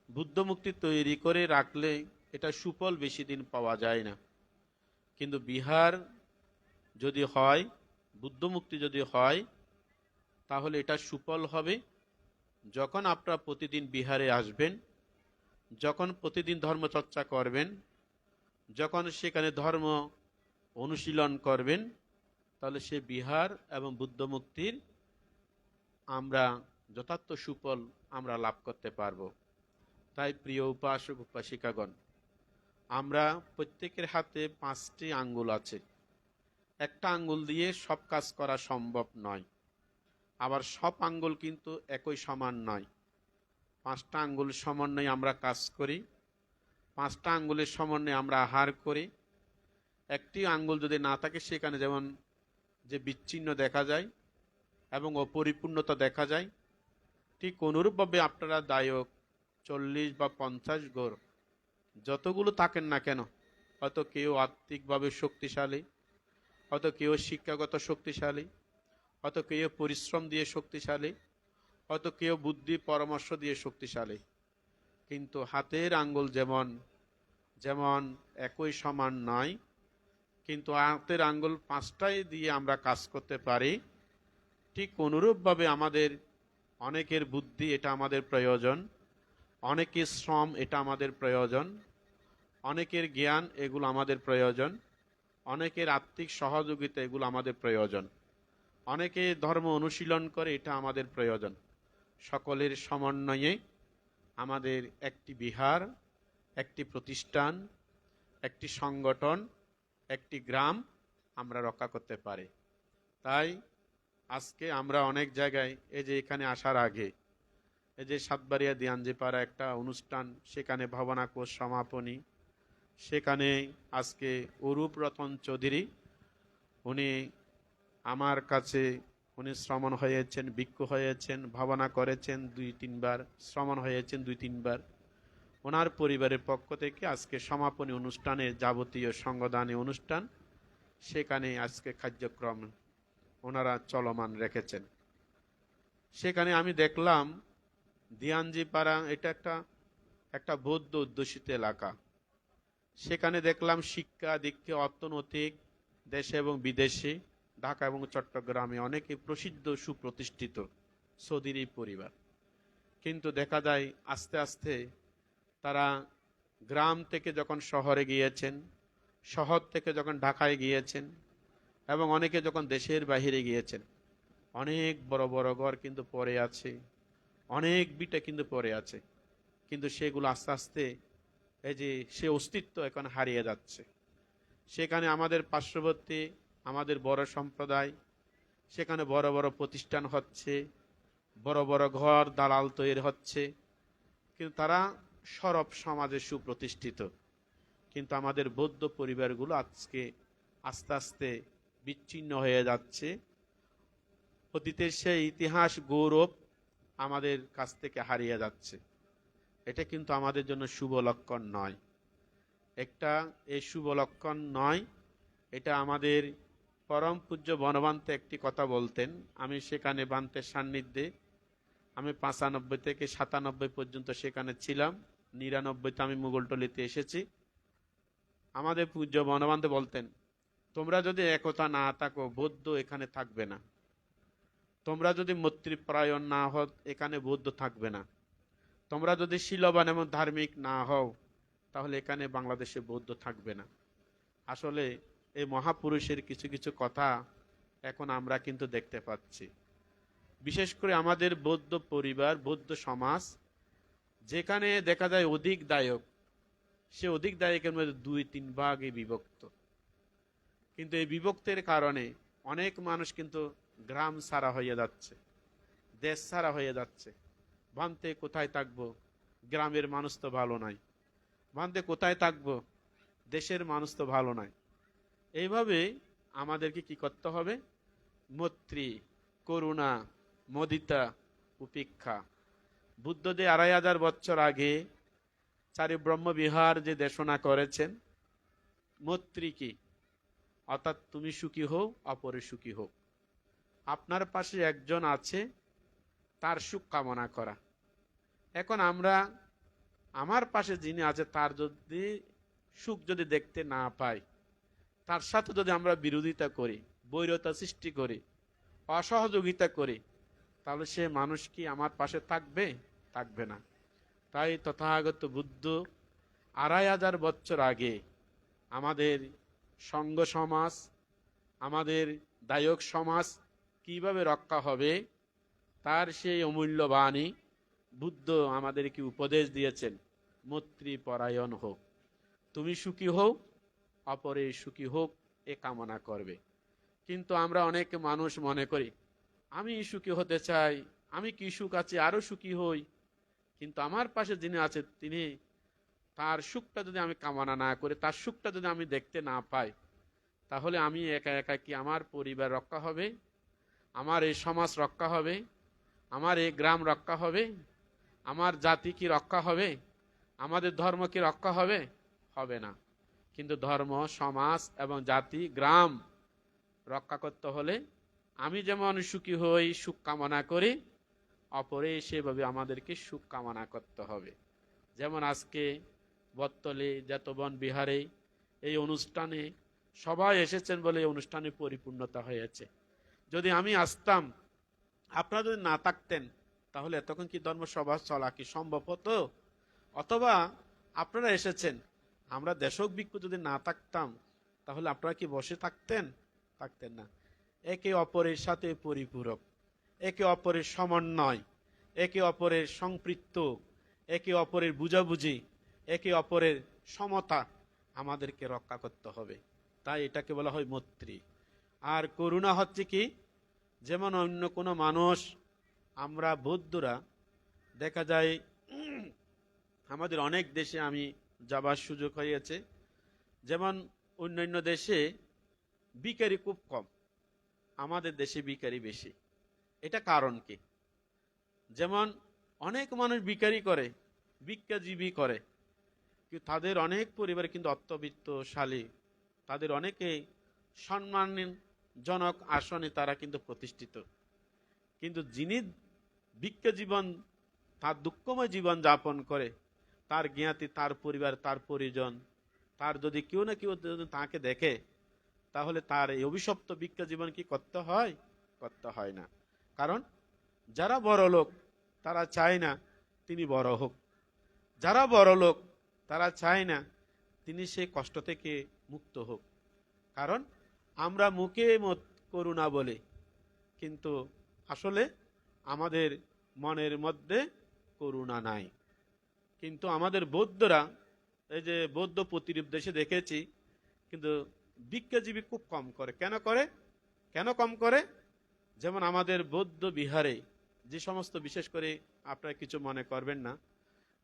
বুদ্ধ মুক্তি তৈরি করে রাখলে এটা সুফল বেশি দিন পাওয়া যায় না। কিন্তু বিহার যদি হয়, বুদ্ধ মুক্তি যদি হয়, তাহলে এটা সুফল হবে যখন আপনারা প্রতিদিন বিহারে আসবেন, যখন প্রতিদিন ধর্মচর্চা করবেন, যখন সেখানে ধর্ম অনুশীলন করবেন, তাহলে সে বিহার এবং বুদ্ধ মুক্তির আমরা যথার্থ সুফল আমরা লাভ করতে পারব। তাই প্রিয় উপাসক উপাসিকাগণ, আমরা প্রত্যেকের হাতে 5টি আঙ্গুল আছে। একটা আঙ্গুল দিয়ে সব কাজ করা সম্ভব নয়, আবার সব আঙ্গুল কিন্তু একই সমান নয়। 5টা আঙ্গুল সমন্বয়ে আমরা কাজ করি, 5টা আঙ্গুলের সমন্বয়ে আমরা আহার করি। একটি আঙ্গুল যদি না থাকে সেখানে যেমন যে বিচ্ছিন্ন দেখা যায় এবং অপরিপূর্ণতা দেখা যায়, ঠিক অনুরূপভাবে আপনারা দায়ক 40 বা 50 ঘর যতগুলো থাকেন না কেন, হয়তো কেউ আর্থিকভাবে শক্তিশালী, হয়তো কেউ শিক্ষাগত শক্তিশালী, হয়তো কেউ পরিশ্রম দিয়ে শক্তিশালী, হয়তো কেউ বুদ্ধি পরামর্শ দিয়ে শক্তিশালী, কিন্তু হাতের আঙ্গুল যেমন যেমন একই সমান নয়, কিন্তু হাতের আঙ্গুল 5টাই দিয়ে আমরা কাজ করতে পারি। ঠিক অনুরূপভাবে আমাদের অনেকের বুদ্ধি, এটা আমাদের প্রয়োজন, অনেকের শ্রম, এটা আমাদের প্রয়োজন, অনেকের জ্ঞান, এগুলো আমাদের প্রয়োজন, অনেকের আর্থিক সহযোগিতা, এগুলো আমাদের প্রয়োজন, অনেকে ধর্ম অনুশীলন করে, এটা আমাদের প্রয়োজন। সকলের সমন্বয়ে আমাদের একটি বিহার, একটি প্রতিষ্ঠান, একটি সংগঠন, একটি গ্রাম আমরা রক্ষা করতে পারি। তাই আজকে আমরা অনেক জায়গায়, এই যে এখানে আসার আগে এই যে সাতবাড়িয়া দিয়াঞ্জিপাড়া একটা অনুষ্ঠান, সেখানে ভাবনা কোষ সমাপনী, সেখানে আজকে অরূপ রতন চৌধুরী উনি আমার কাছে উনি শ্রমণ হয়েছেন, ভিক্ষু হয়েছেন, ভাবনা করেছেন 2-3 বার, শ্রমণ হয়েছেন 2-3 বার। ওনার পরিবারের পক্ষ থেকে আজকে সমাপনী অনুষ্ঠানের যাবতীয় সঙ্গদানী অনুষ্ঠান, সেখানে আজকে কার্যক্রম ওনারা চলমান রেখেছেন। সেখানে আমি দেখলাম দিয়াঞ্জিপাড়া এটা একটা বৌদ্ধ অধ্যুষিত এলাকা। সেখানে দেখলাম শিক্ষা দীক্ষা, অর্থনৈতিক, দেশে এবং বিদেশে, ঢাকা এবং চট্টগ্রামে অনেকে প্রসিদ্ধ সুপ্রতিষ্ঠিত সৌদির এই পরিবার। কিন্তু দেখা যায় আস্তে আস্তে তারা গ্রাম থেকে যখন শহরে গিয়েছেন, শহর থেকে যখন ঢাকায় গিয়েছেন, এবং অনেকে যখন দেশের বাইরে গিয়েছেন, অনেক বড় বড় ঘর কিন্তু পড়ে আছে, অনেক বিটা কিন্তু পড়ে আছে, কিন্তু সেগুলো আস্তে আস্তে এই যে সে অস্তিত্ব এখন হারিয়ে যাচ্ছে। সেখানে আমাদের পার্শ্ববর্তী আমাদের বড় সম্প্রদায়, সেখানে বড় বড় প্রতিষ্ঠান হচ্ছে, বড় বড় ঘর দালাল তৈরি হচ্ছে, কিন্তু তারা সরব সমাজে সুপ্রতিষ্ঠিত। কিন্তু আমাদের বৌদ্ধ পরিবারগুলো আজকে আস্তে আস্তে বিচ্ছিন্ন হয়ে যাচ্ছে। অতীতের সেই ইতিহাস গৌরব আমাদের কাছ থেকে হারিয়ে যাচ্ছে। এটা কিন্তু আমাদের জন্য শুভ লক্ষণ নয়। এই শুভ লক্ষণ নয়। এটা আমাদের পরম পূজ্য বনবান্তে একটি কথা বলতেন, আমি সেখানে বান্তের সান্নিধ্যে, আমি 95 থেকে 97 পর্যন্ত সেখানে ছিলাম, 99তে আমি মুঘলটলিতে এসেছি। আমাদের পূজ্য বনবান্তে বলতেন, তোমরা যদি একতা না থাকো বৌদ্ধ এখানে থাকবে না, তোমরা যদি মৈত্রীপরায়ণ না হও এখানে বৌদ্ধ থাকবে না, তোমরা যদি শীলবান এবং ধার্মিক না হও তাহলে এখানে বাংলাদেশে বৌদ্ধ থাকবে না। আসলে এই মহাপুরুষের কিছু কিছু কথা এখন আমরা কিন্তু দেখতে পাচ্ছি। বিশেষ করে আমাদের বৌদ্ধ পরিবার, বৌদ্ধ সমাজ যেখানে দেখা যায় অধিক দায়ক, সে অধিক দায়কের মধ্যে 2-3 ভাগে বিভক্ত। কিন্তু এই বিভক্তের কারণে অনেক মানুষ কিন্তু গ্রাম ছাড়া হয়ে যাচ্ছে, দেশ ছাড়া হয়ে যাচ্ছে। ভাবতে কোথায় থাকবো, গ্রামের মানুষ তো ভালো নাই, ভাবতে কোথায় থাকবো, দেশের মানুষ তো ভালো নাই। এইভাবে আমাদেরকে কি করতে হবে? মৈত্রী, করুণা, মুদিতা, উপেক্ষা। বুদ্ধদেব 2500 বছর আগে চারি ব্রহ্মবিহার যে দেশনা করেছেন, মৈত্রী কি? অর্থাৎ তুমি সুখী হও, অপরের সুখী হোক। আপনার পাশে একজন আছে, তার সুখ কামনা করা। এখন আমরা আমার পাশে যিনি আছে তার যদি সুখ যদি দেখতে না পাই, তার সাথে যদি আমরা বিরোধিতা করি, বৈরতা সৃষ্টি করি, অসহযোগিতা করি, তাহলে সে মানুষ কি আমার পাশে থাকবে? থাকবে না। তাই তথাগত বুদ্ধ 2500 বছর আগে আমাদের সঙ্ঘ সমাজ, আমাদের দায়ক সমাজ কিভাবে রক্ষা হবে তার সেই অমূল্য বাণী বুদ্ধ আমাদেরকে উপদেশ দিয়েছেন। মৈত্রী পরায়ণ হোক, তুমি সুখী হও, অপরের সুখী হোক, এ কামনা করবে। কিন্তু আমরা অনেক মানুষ মনে করি আমি সুখী হতে চাই, আমি কি সুখ আছে আরো সুখী হই, কিন্তু আমার পাশে যিনি আছে তিনি, তার সুখটা যদি আমি কামনা না করি, তার সুখটা যদি আমি দেখতে না পাই, তাহলে আমি একা একা কি আমার পরিবার রক্ষা হবে, আমার এই সমাজ রক্ষা হবে, আমার এই গ্রাম রক্ষা হবে, আমার জাতি কি রক্ষা হবে, আমাদের ধর্ম কি রক্ষা হবে? হবে না। কিন্তু ধর্ম, সমাজ এবং জাতি, গ্রাম রক্ষা করতে হলে আমি যেমন সুখী হই, সুখ কামনা করি, অপরে সেভাবে আমাদেরকে সুখ কামনা করতে হবে। যেমন আজকে বটতলী জাতবন বিহারে এই অনুষ্ঠানে সবাই এসেছেন বলে এই অনুষ্ঠানে পরিপূর্ণতা হয়েছে। যদি আমি আসতাম, আপনারা যদি না থাকতেন, তাহলে এতক্ষণ কি ধর্মসভা চলা কি সম্ভব হতো? অথবা আপনারা এসেছেন, আমরা দেশক ভিক্ষু যদি না থাকতাম, তাহলে আপনারা কি বসে থাকতেন? থাকতেন না। একে অপরের সাথে পরিপূরক, একে অপরের সমন্বয়, একে অপরের সম্পৃক্ত, একে অপরের বুঝাবুঝি, একে অপরের সমতা আমাদেরকে রক্ষা করতে হবে। তাই এটাকে বলা হয় মৈত্রী। আর করুণা হচ্ছে কি? যেমন অন্য কোনো মানুষ, আমরা বৌদ্ধরা দেখা যায় আমাদের অনেক দেশে আমি যাবার সুযোগ হয়েছে, যেমন অন্যান্য দেশে ভিখারি খুব কম, আমাদের দেশে ভিখারি বেশি। এটা কারণ কি? যেমন অনেক মানুষ ভিখারি করে, ভিক্ষাজীবী করে, কিন্তু তাদের অনেক পরিবার কিন্তু অর্থবিত্তশালী, তাদের অনেকে সম্মানজনক আসনে তারা কিন্তু প্রতিষ্ঠিত। কিন্তু যিনি ভিক্ষা জীবন, তার দুঃখময় জীবন যাপন করে, তার জ্ঞাতি, তার পরিবার, তার পরিজন, তার যদি কেউ না কেউ যদি তাকে দেখে, তাহলে তার এই অভিশপ্ত ভিক্ষা জীবন কি করতে হয়? করতে হয় না। কারণ যারা বড় লোক তারা চায় না তিনি বড় হোক। যারা বড় লোক তারা চায় না তিনি সে কষ্ট থেকে মুক্ত হোক। কারণ আমরা মুখে করুণা বলে, কিন্তু আসলে আমাদের মনের মধ্যে করুণা নাই। কিন্তু আমাদের বৌদ্ধরা, এই যে বৌদ্ধ প্রতিরূপ দেশে দেখেছি, কিন্তু ভিক্ষাজীবী খুব কম করে। কেন কম করে? যেমন আমাদের বৌদ্ধ বিহারে যে সমস্ত, বিশেষ করে আপনারা কিছু মনে করবেন না,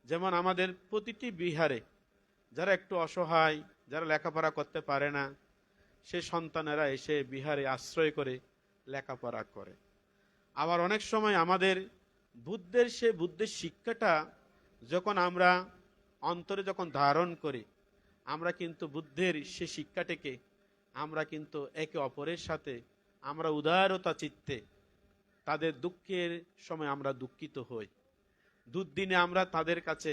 যেমন আমাদের প্রতিটি বিহারে যারা একটু অসহায়, যারা লেখাপড়া করতে পারে না, সে সন্তানেরা এসে বিহারে আশ্রয় করে লেখাপড়া করে। আবার অনেক সময় আমাদের বুদ্ধের শিক্ষাটা যখন আমরা অন্তরে যখন ধারণ করি, আমরা কিন্তু বুদ্ধের সে শিক্ষাটাকে আমরা কিন্তু একে অপরের সাথে আমরা উদারতা চিত্তে তাদের দুঃখের সময় আমরা দুঃখিত হই, দুর্দিনে আমরা তাদের কাছে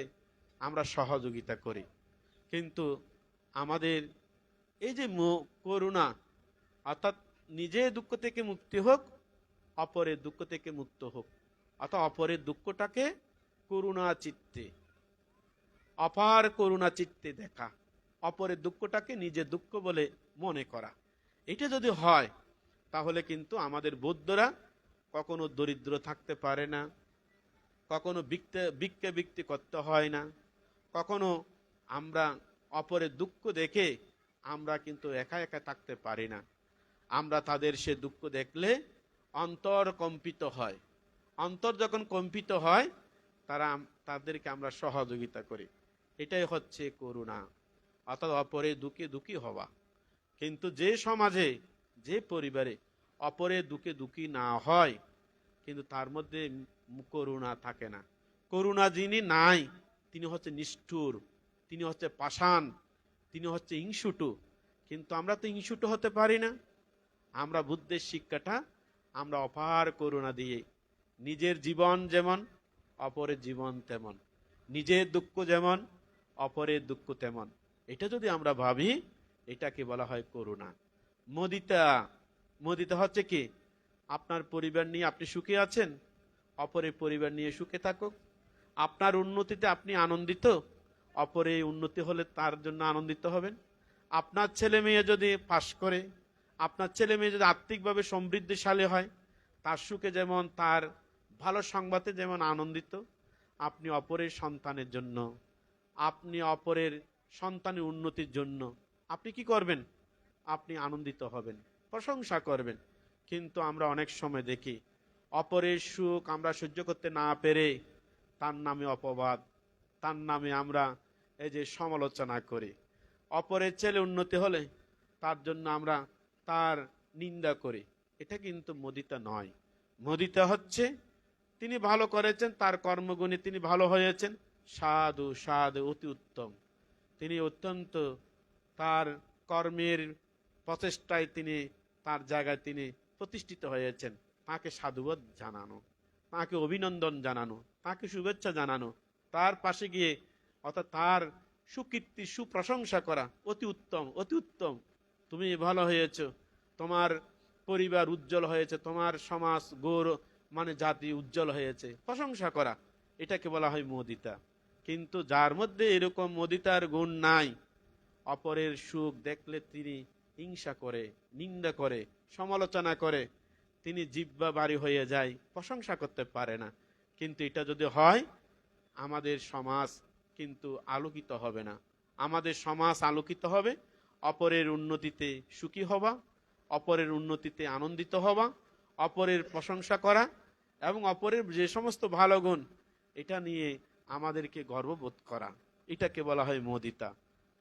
আমরা সহযোগিতা করি। কিন্তু আমাদের এই যে করুণা, অর্থাৎ নিজে দুঃখ থেকে মুক্তি হোক, অপরের দুঃখ থেকে মুক্ত হোক, অর্থাৎ অপরের দুঃখটাকে করুণা চিত্তে, অপার করুণা চিত্তে দেখা, অপরের দুঃখটাকে নিজের দুঃখ বলে মনে করা, এটা যদি হয় তাহলে কিন্তু আমাদের বৌদ্ধরা কখনো দরিদ্র থাকতে পারে না, কখনো ভিক্ষা করতে হয় না, কখনো আমরা অপরের দুঃখ দেখে আমরা কিন্তু একা একা থাকতে পারি না। আমরা তাদের সে দুঃখ দেখলে অন্তর কম্পিত হয়। অন্তর যখন কম্পিত হয় তাদেরকে আমরা সহযোগিতা করি। এটাই হচ্ছে করুণা, অর্থাৎ অপরের দুঃখে দুঃখী হওয়া। কিন্তু যে সমাজে, যে পরিবারে অপরের দুঃখে দুঃখী না হয়, কিন্তু তার মধ্যে করুণা থাকে না। করুণা যিনি নাই তিনি হচ্ছে নিষ্ঠুর, তিনি হচ্ছে পাষাণ, তিনি হচ্ছে হিংসুটু। কিন্তু আমরা তো হিংসুটু হতে পারি না। আমরা বুদ্ধের শিক্ষাটা আমরা অপার করুণা দিয়ে, নিজের জীবন যেমন অপরের জীবন তেমন, নিজের দুঃখ যেমন অপরের দুঃখ তেমন, এটা যদি আমরা ভাবি, এটাকে বলা হয় করুণা। মুদিতা হচ্ছে কি, আপনার পরিবার নিয়ে আপনি সুখে আছেন, অপরের পরিবার নিয়ে সুখে থাকুক। আপনার উন্নতিতে আপনি আনন্দিত, অপরের উন্নতি হলে তার জন্য আনন্দিত হবেন। আপনার ছেলে মেয়ে যদি পাশ করে, আপনার ছেলে মেয়ে যদি আর্থিকভাবে সমৃদ্ধিশালী হয়, তার সুখে যেমন, তার ভালো সংবাদে যেমন আনন্দিত, আপনি অপরের সন্তানের জন্য, আপনি অপরের সন্তানের উন্নতির জন্য আপনি কি করবেন? আপনি আনন্দিত হবেন, প্রশংসা করবেন। কিন্তু আমরা অনেক সময় দেখি অপরের সুখ আমরা সহ্য করতে না পেরে তার নামে অপবাদ, তার নামে আমরা এই যে সমালোচনা করি। অপরের ছেলে উন্নতি হলে তার জন্য আমরা তার নিন্দা করি। এটা কিন্তু মুদিতা নয়। মুদিতা হচ্ছে তিনি ভালো করেছেন, তার কর্মগুণে তিনি ভালো হয়েছেন, সাধু সাধু অতি উত্তম, তিনি অত্যন্ত তার কর্মের প্রচেষ্টায় তিনি তার জায়গায় তিনি প্রতিষ্ঠিত হয়েছেন। তাকে সাধুবাদ জানানো, তাকে অভিনন্দন জানানো, তাকে শুভেচ্ছা জানানো, তার পাশে গিয়ে অর্থাৎ তার সুকীর্তি সুপ্রশংসা করা, অতি উত্তম, অতি উত্তম, তুমি ভালো হয়েছ, তোমার পরিবার উজ্জ্বল হয়েছে, তোমার সমাজ গৌরব মানে জাতি উজ্জ্বল হয়েছে, প্রশংসা করা, এটাকে বলা হয় মুদিতা। কিন্তু যার মধ্যে এরকম মুদিতার গুণ নাই, অপরের সুখ দেখলে তিনি হিংসা করে, নিন্দা করে, সমালোচনা করে, তিনি জিহ্বা বাড়ি হয়ে যায়, প্রশংসা করতে পারে না। কিন্তু এটা যদি হয়, আমাদের সমাজ কিন্তু আলোকিত হবে না। আমাদের সমাজ আলোকিত হবে অপরের উন্নতিতে সুখী হওয়া, অপরের উন্নতিতে আনন্দিত হওয়া, অপরের প্রশংসা করা এবং অপরের যে সমস্ত ভালো গুণ এটা নিয়ে আমাদেরকে গর্ববোধ করা, এটাকে বলা হয় মুদিতা।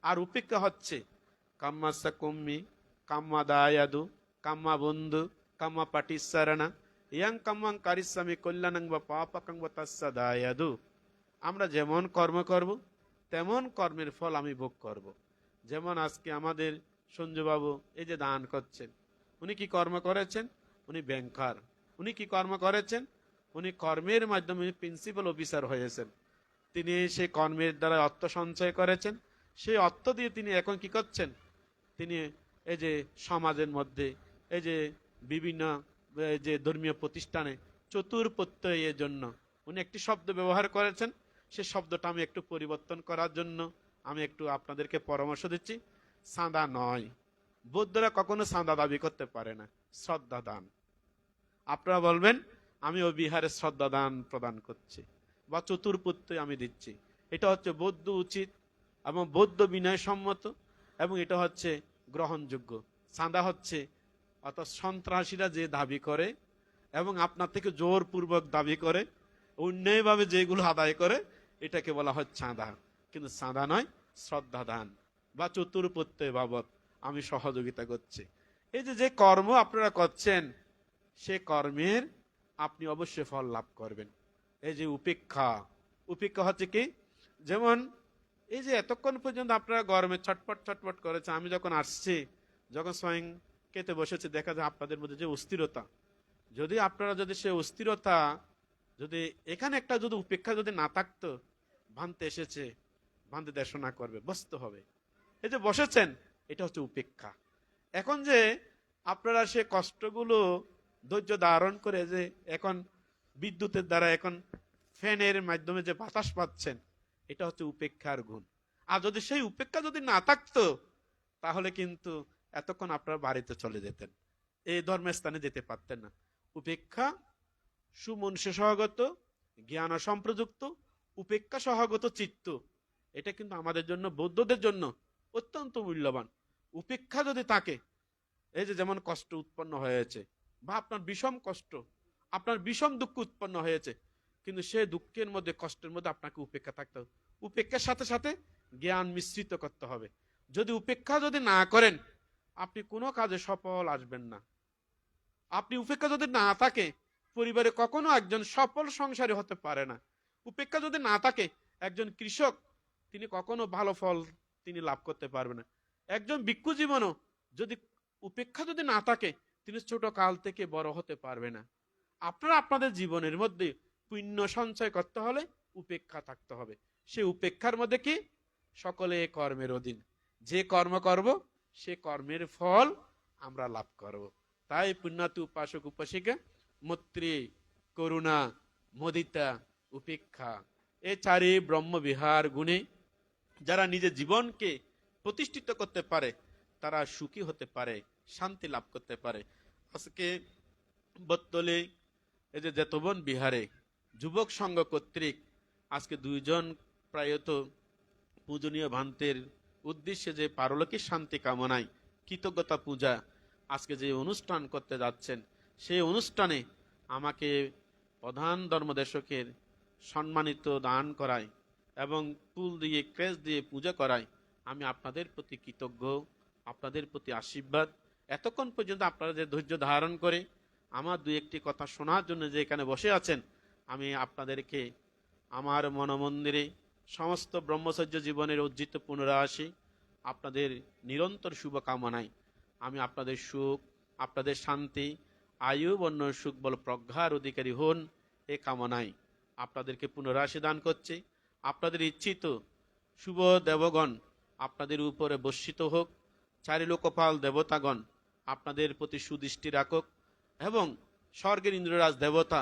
আর উপেক্ষা হচ্ছে কাম্মাসা কুম্মি, কাম্মা দায়াদু, কাম্মা বন্ধু, কাম্মা পাটিসারানা, ইয়াং কাম্মাং কারিসামি কল্যাণাং বা পাপাকাং বা তাস্সা দায়াদু। আমরা যেমন কর্ম করব তেমন কর্মের ফল আমি ভোগ করব। যেমন আজকে আমাদের সঞ্জুবাবু এই যে দান করছেন, উনি কি কর্ম করেছেন? উনি ব্যাংকার। উনি কি কর্ম করেছেন? উনি কর্মের মাধ্যমে প্রিন্সিপাল অফিসার হয়েছেন। তিনি সেই কর্মের দ্বারা অর্থ সঞ্চয় করেছেন, সেই অর্থ দিয়ে তিনি এখন কি করছেন? তিনি এই যে সমাজের মধ্যে এই যে বিভিন্ন যে ধর্মীয় প্রতিষ্ঠানে চতুর্প্রত্যয়ের জন্য উনি একটি শব্দ ব্যবহার করেছেন, সে শব্দটা আমি একটু পরিবর্তন করার জন্য আমি একটু আপনাদেরকে পরামর্শ দিচ্ছি। চাঁদা নয়, বৌদ্ধরা কখনো চাঁদা দাবি করতে পারে না, শ্রদ্ধা দান। আপনারা বলবেন আমি ও বিহারে শ্রদ্ধা দান প্রদান করছি বা চতুর্পুত্র আমি দিচ্ছি, এটা হচ্ছে বৌদ্ধ উচিত এবং বৌদ্ধ বিনয় সম্মত এবং এটা হচ্ছে গ্রহণযোগ্য। চাঁদা হচ্ছে অর্থাৎ সন্ত্রাসীরা যে দাবি করে এবং আপনার থেকে জোরপূর্বক দাবি করে, অন্যায়ভাবে যেগুলো আদায় করে, এটাকে বলা হয় চাঁদা। কিন্তু চাঁদা নয়, শ্রদ্ধা দান বা চতুর্পত্যয় বাবদ আমি সহযোগিতা করছি। এই যে যে কর্ম আপনারা করছেন, সে কর্মের আপনি অবশ্যই ফল লাভ করবেন। এই যে উপেক্ষা, উপেক্ষা হচ্ছে কি, যেমন এই যে এতক্ষণ পর্যন্ত আপনারা গরমে ছটপট ছটপট করেছেন, আমি যখন আসছি, যখন স্বয়ং খেতে বসেছে, দেখা যায় আপনাদের মধ্যে যে অস্থিরতা, যদি আপনারা যদি সে অস্থিরতা যদি এখানে একটা যদি উপেক্ষা যদি না থাকতো, ভাঙতে এসেছে, ভাঙতে দেশনা করবে, বসতে হবে। এই যে বসেছেন, এটা হচ্ছে উপেক্ষা। এখন যে আপনারা সে কষ্টগুলো ধৈর্য ধারণ করে যে এখন বিদ্যুতের দ্বারা এখন ফ্যানের মাধ্যমে যে বাতাস পাচ্ছেন, এটা হচ্ছে উপেক্ষার গুণ। আর যদি সেই উপেক্ষা যদি না থাকতো, তাহলে কিন্তু এতক্ষণ আপনারা বাড়িতে চলে যেতেন, এই ধর্মস্থানে যেতে পারতেন না। উপেক্ষা সুমনুষ্য সহগত, জ্ঞান সম্প্রযুক্ত, উপেক্ষা সহগত চিত্ত, এটা কিন্তু আমাদের জন্য, বৌদ্ধদের জন্য অত্যন্ত মূল্যবান। উপেক্ষা যদি থাকে, এই যে যেমন কষ্ট উৎপন্ন হয়েছে বা আপনার বিষম কষ্ট, আপনার বিষম দুঃখ উৎপন্ন হয়েছে, কিন্তু সে দুঃখের মধ্যে, কষ্টের মধ্যে আপনাকে উপেক্ষা থাকতে হবে। উপেক্ষার সাথে সাথে জ্ঞান মিশ্রিত করতে হবে। যদি উপেক্ষা যদি না করেন, আপনি কোনো কাজে সফল আসবেন না। আপনি উপেক্ষা যদি না থাকে, পরিবারে কখনো একজন সফল সংসারী হতে পারে না। উপেক্ষা যদি না থাকে, একজন কৃষক তিনি কখনো ভালো ফল তিনি লাভ করতে পারবে না। একজন ভিক্ষু জীবনও যদি উপেক্ষা যদি না থাকে, তিনি ছোট কাল থেকে বড় হতে পারবে না। আপনারা আপনাদের জীবনের মধ্যে পুণ্য সঞ্চয় করতে হলে উপেক্ষা থাকতে হবে। সে উপেক্ষার মধ্যে কি, সকলে কর্মের অধীন, যে কর্ম করব সে কর্মের ফল আমরা লাভ করব। তাই পুণ্যাতি উপাসক উপাসিকা মৈত্রী, করুণা, মুদিতা, উপেক্ষা, এই চারি ব্রহ্মবিহার গুণে যারা নিজের জীবনকে প্রতিষ্ঠিত করতে পারে, তারা সুখী হতে পারে, শান্তি লাভ করতে পারে। আজকে বত্তলে এই যে জেতবন বিহারে যুবক সংঘ কর্তৃক আজকে দুইজন প্রায়ত পূজনীয় ভান্তের উদ্দেশ্যে যে পারলৌকিক শান্তি কামনায় কৃতজ্ঞতা পূজা আজকে যে অনুষ্ঠান করতে যাচ্ছেন, সেই অনুষ্ঠানে আমাকে প্রধান ধর্মদেশকের সম্মানিত দান করায় এবং ফুল দিয়ে ক্রেস দিয়ে পূজা করায় আমি আপনাদের প্রতি কৃতজ্ঞ, আপনাদের প্রতি আশীর্বাদ। এতক্ষণ পর্যন্ত আপনারা যে ধৈর্য ধারণ করে আমার দুই একটি কথা শোনার জন্য যে এখানে বসে আছেন, আমি আপনাদেরকে আমার মনমন্দিরে সমস্ত ব্রহ্মচর্য জীবনের অর্জিত পুনরাশি আপনাদের নিরন্তর শুভকামনায় আমি আপনাদের সুখ, আপনাদের শান্তি, আয়ু বর্ণ সুখ বল প্রজ্ঞার অধিকারী হন, এ কামনায় আপনাদেরকে পুনরাশি দান করছি। আপনাদের ইচ্ছিত শুভ দেবগণ আপনাদের উপরে বর্ষিত হোক, চারিলোকপাল দেবতাগণ আপনাদের প্রতি সুদৃষ্টি রাখুক এবং স্বর্গের ইন্দ্ররাজ দেবতা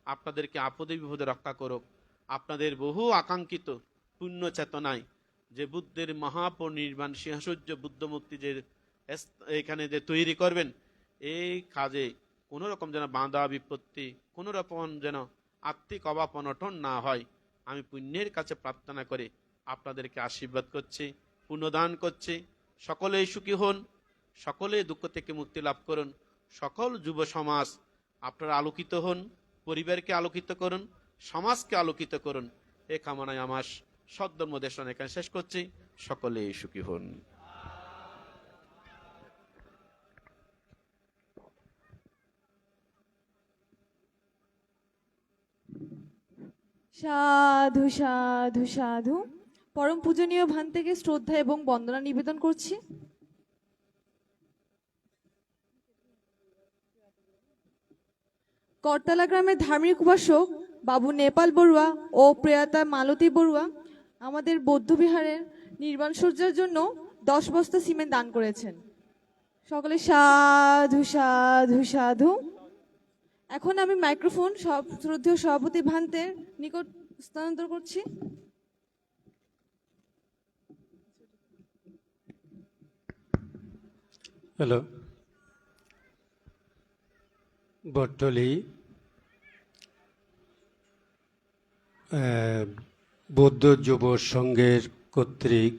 আপনাদেরকে আপদে বিপদে রক্ষা করুক। আপনাদের বহু আকাঙ্ক্ষিত পুণ্য চেতনায় যে বুদ্ধের মহাপরিনির্বাণ সিংহাসূর্য বুদ্ধমূর্তি যে এখানে যে তৈরি করবেন, এই কাজে কোনো রকম যেন বাধা বিপত্তি, কোনো রকম যেন আত্মিক অভাব অনটন না হয়, আমি পুণ্যের কাছে প্রার্থনা করে আপনাদেরকে আশীর্বাদ করছি, পুণ্যদান করছি। সকলেই সুখী হন, সকলেই দুঃখ থেকে মুক্তি লাভ করুন, সকল যুব সমাজ আপনারা আলোকিত হন, পরিবারকে আলোকিত করুন, সমাজকে আলোকিত করুন, এ কামনায় আমার সদ্ধর্ম দেশন এখানে শেষ করছি। সকলেই সুখী হন। সাধু সাধু সাধু। পরম পূজনীয় ভান থেকে শ্রদ্ধা এবং বন্দনা নিবেদন করছি। করতলা গ্রামের ধার্মিক উপাসক বাবু নেপাল বড়ুয়া ও প্রয়াতা মালতী বড়ুয়া আমাদের বৌদ্ধবিহারের নির্মাণ সজ্জার জন্য 10 বস্তা সিমেন্ট দান করেছেন। সকলে সাধু সাধু সাধু। এখন আমি মাইক্রোফোন শ্রদ্ধেয় সভাপতি ভান্তের নিকট স্থানান্তর করছি। হ্যালো, বটতলী বৌদ্ধ যুব সংঘের কর্তৃক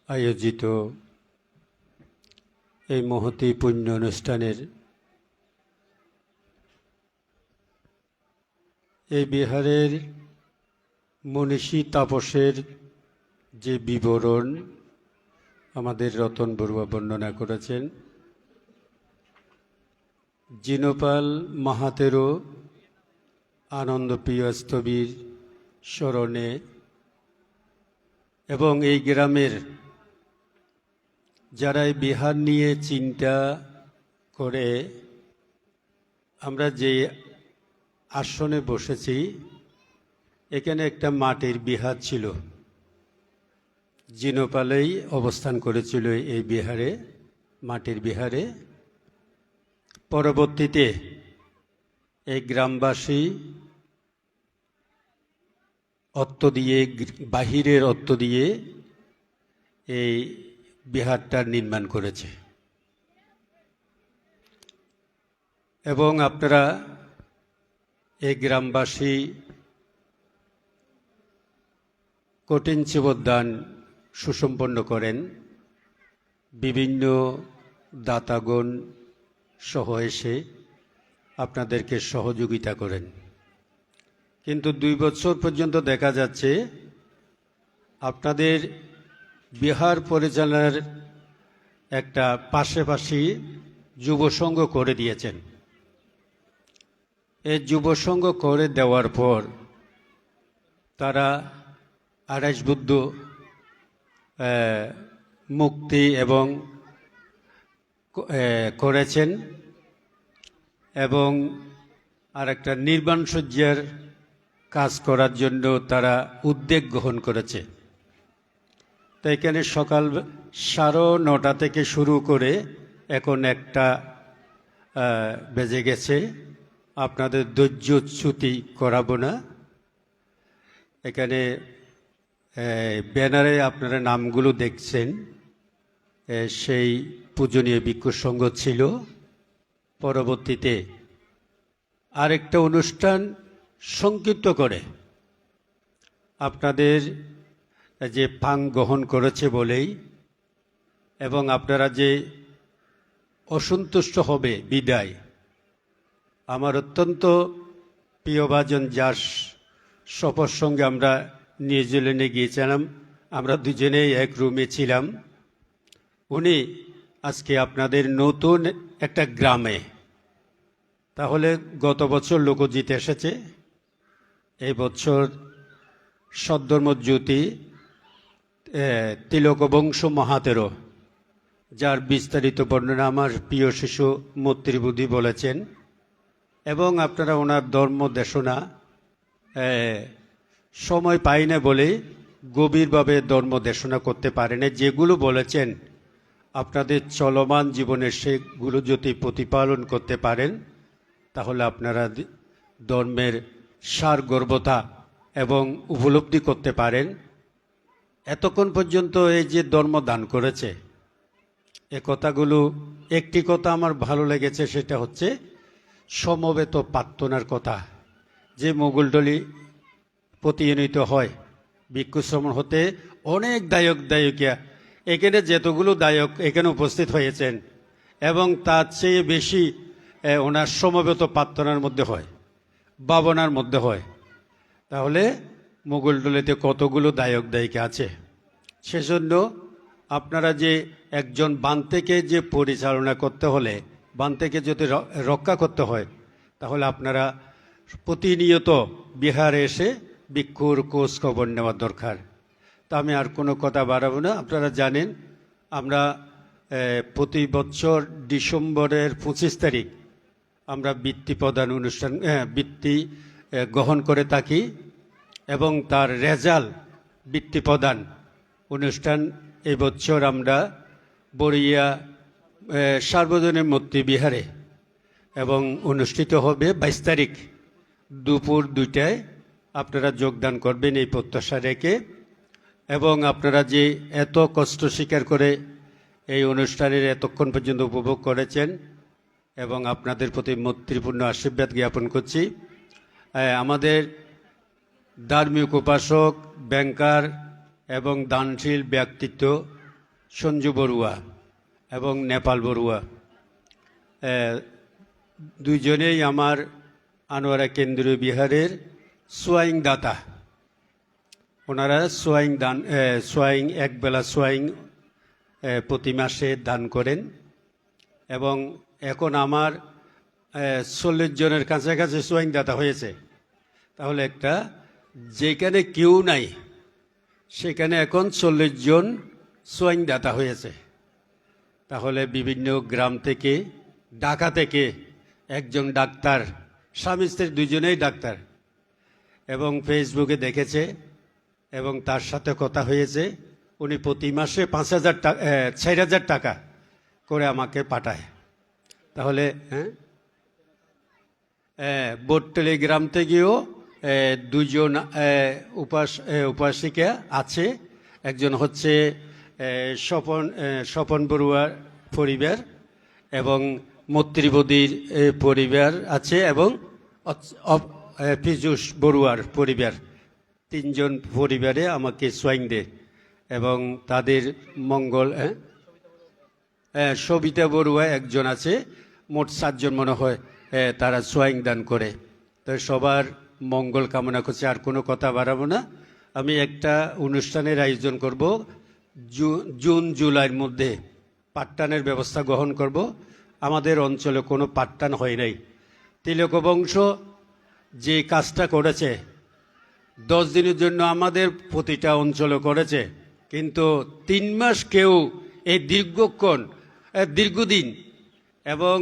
আয়োজিত এই মহতী পুণ্য অনুষ্ঠানের এই বিহারের মনীষী তাপসের যে বিবরণ আমাদের রতন বড়ুয়া বর্ণনা করেছেন, জিনপাল মাহাতেরও আনন্দপ্রিয় স্থবির স্মরণে এবং এই গ্রামের যারা এই বিহার নিয়ে চিন্তা করে আমরা যে আসনে বসেছি, এখানে একটা মাটির বিহার ছিল। জিনপালেই অবস্থান করেছিল এই বিহারে, মাটির বিহারে। পরবর্তীতে এই গ্রামবাসী অর্থ দিয়ে, বাহিরের অর্থ দিয়ে এই বিহারটা নির্মাণ করেছে। এবং আপনারা এই গ্রামবাসী কঠিন জীবদান সুসম্পন্ন করেন, বিভিন্ন দাতাগণ সহ এসে আপনাদেরকে সহযোগিতা করেন। কিন্তু 2 বছর পর্যন্ত দেখা যাচ্ছে আপনাদের বিহার পরিচালনার একটা পাশাপাশি যুবসংঘ করে দিয়েছেন। এই যুবসংঘ করে দেওয়ার পর তারা আড়াইশ বুদ্ধ মুক্তি এবং করেছেন এবং আর একটা নির্মাণ সজ্জার কাজ করার জন্য তারা উদ্যোগ গ্রহণ করেছে। তো এখানে সকাল 9:30 থেকে শুরু করে এখন 1টা বেজে গেছে। আপনাদের ধৈর্যচ্যুতি করাবো না। এখানে ব্যানারে আপনারা নামগুলো দেখছেন, সেই পূজনীয় ভিক্ষু সংঘ ছিল। পরবর্তীতে আরেকটা অনুষ্ঠান সংক্ষিপ্ত করে আপনাদের যে ফাং গ্রহণ করেছে বলেই এবং আপনারা যে অসন্তুষ্ট হবে বিদায়, আমার অত্যন্ত প্রিয়ভাজন যার সফর সঙ্গে আমরা নিউজিল্যান্ডে গিয়েছিলাম, আমরা দুজনেই এক রুমে ছিলাম। উনি আজকে আপনাদের নতুন একটা গ্রামে, তাহলে গত বছর লোকজিতে এসেছে, এই বছর সদ্ধর্মজ্যোতি তিলকবংশ মাহাতেরও, যার বিস্তারিত বর্ণনা আমার প্রিয় শিশু মৈত্রীবুদ্ধি বলেছেন। এবং আপনারা ওনার ধর্ম দেশনা সময় পাই না বলে গভীরভাবে ধর্ম দেশনা করতে পারেন। যেগুলো বলেছেন আপনাদের চলমান জীবনের সেগুলো যদি প্রতিপালন করতে পারেন, তাহলে আপনারা ধর্মের সারগর্ভতা এবং উপলব্ধি করতে পারেন। এতক্ষণ পর্যন্ত এই যে ধর্ম দান করেছে, এ কথাগুলো, একটি কথা আমার ভালো লেগেছে, সেটা হচ্ছে সমবেত প্রার্থনার কথা। যে মোগলডলি প্রতিনিয়ত হয় ভিক্ষু শ্রমণ হতে, অনেক দায়িকা এখানে যেতগুলো দায়ক এখানে উপস্থিত হয়েছেন এবং তার চেয়ে বেশি ওনার সমবেত প্রার্থনার মধ্যে হয়, ভাবনার মধ্যে হয়। তাহলে মোগলডলিতে কতগুলো দায়িকা আছে। সেজন্য আপনারা যে একজন বান্তেকে যে পরিচালনা করতে হলে, বান্তেকে যদি রক্ষা করতে হয়, তাহলে আপনারা প্রতিনিয়ত বিহারে এসে ভিক্ষুর খোঁজ খবর নেওয়া দরকার। তা আমি আর কোনো কথা বাড়াবো না। আপনারা জানেন আমরা প্রতি বছর ডিসেম্বরের 25 তারিখ আমরা বৃত্তি প্রদান অনুষ্ঠান, বৃত্তি গ্রহণ করে থাকি এবং তার রেজাল্ট বৃত্তি প্রদান অনুষ্ঠান এই বছর আমরা বড়িয়া সার্বজনীন মূর্তি বিহারে এবং অনুষ্ঠিত হবে 22 তারিখ দুপুর 2টায়। আপনারা যোগদান করবেন এই প্রত্যাশা রেখে, এবং আপনারা যে এত কষ্ট স্বীকার করে এই অনুষ্ঠানের এতক্ষণ পর্যন্ত উপভোগ করেছেন, এবং আপনাদের প্রতি মৈত্রীপূর্ণ আশীর্বাদ জ্ঞাপন করছি। আমাদের ধার্মিক উপাসক, ব্যাংকার এবং দানশীল ব্যক্তিত্ব সঞ্জু বড়ুয়া এবং নেপাল বড়ুয়া দুইজনেই আমার আনোয়ারা কেন্দ্রীয় বিহারের সোয়াইং দাতা। ওনারা সোয়াইং একবেলা সোয়াইং প্রতি মাসে দান করেন, এবং এখন আমার 40 জনের কাছাকাছি সোয়াইং দাতা হয়েছে। তাহলে একটা যেখানে কেউ নাই সেখানে এখন 40 জন সোয়াইং দাতা হয়েছে। তাহলে বিভিন্ন গ্রাম থেকে, ঢাকা থেকে একজন ডাক্তার, স্বামী স্ত্রী দুজনেই ডাক্তার, এবং ফেসবুকে দেখেছে এবং তার সাথে কথা হয়েছে। উনি প্রতি মাসে 4,000 টাকা করে আমাকে পাঠায়। তাহলে বোটতলি গ্রাম থেকেও 2জন উপাসিকা আছে। একজন হচ্ছে স্বপন বড়ুয়ার পরিবার, এবং মৈত্রীবদীর পরিবার আছে, এবং পীযূষ বড়ুয়ার পরিবার। 3 জন পরিবারে আমাকে সোয়াইং দেয়, এবং তাদের মঙ্গল সবিতা বড়ুয়া একজন আছে। মোট 7 জন মনে হয় তারা সোয়াইং দান করে। তো সবার মঙ্গল কামনা করছে। আর কোনো কথা বাড়াবো না। আমি একটা অনুষ্ঠানের আয়োজন করব জুন জুলাইয়ের মধ্যে। পাঠদানের ব্যবস্থা গ্রহণ করব। আমাদের অঞ্চলে কোনো পাঠদান হয় নাই। তিলক বংশ যে কাজটা করেছে 10 দিনের জন্য আমাদের প্রতিটা অঞ্চলে করেছে, কিন্তু 3 মাস কেউ এই দীর্ঘদিন এবং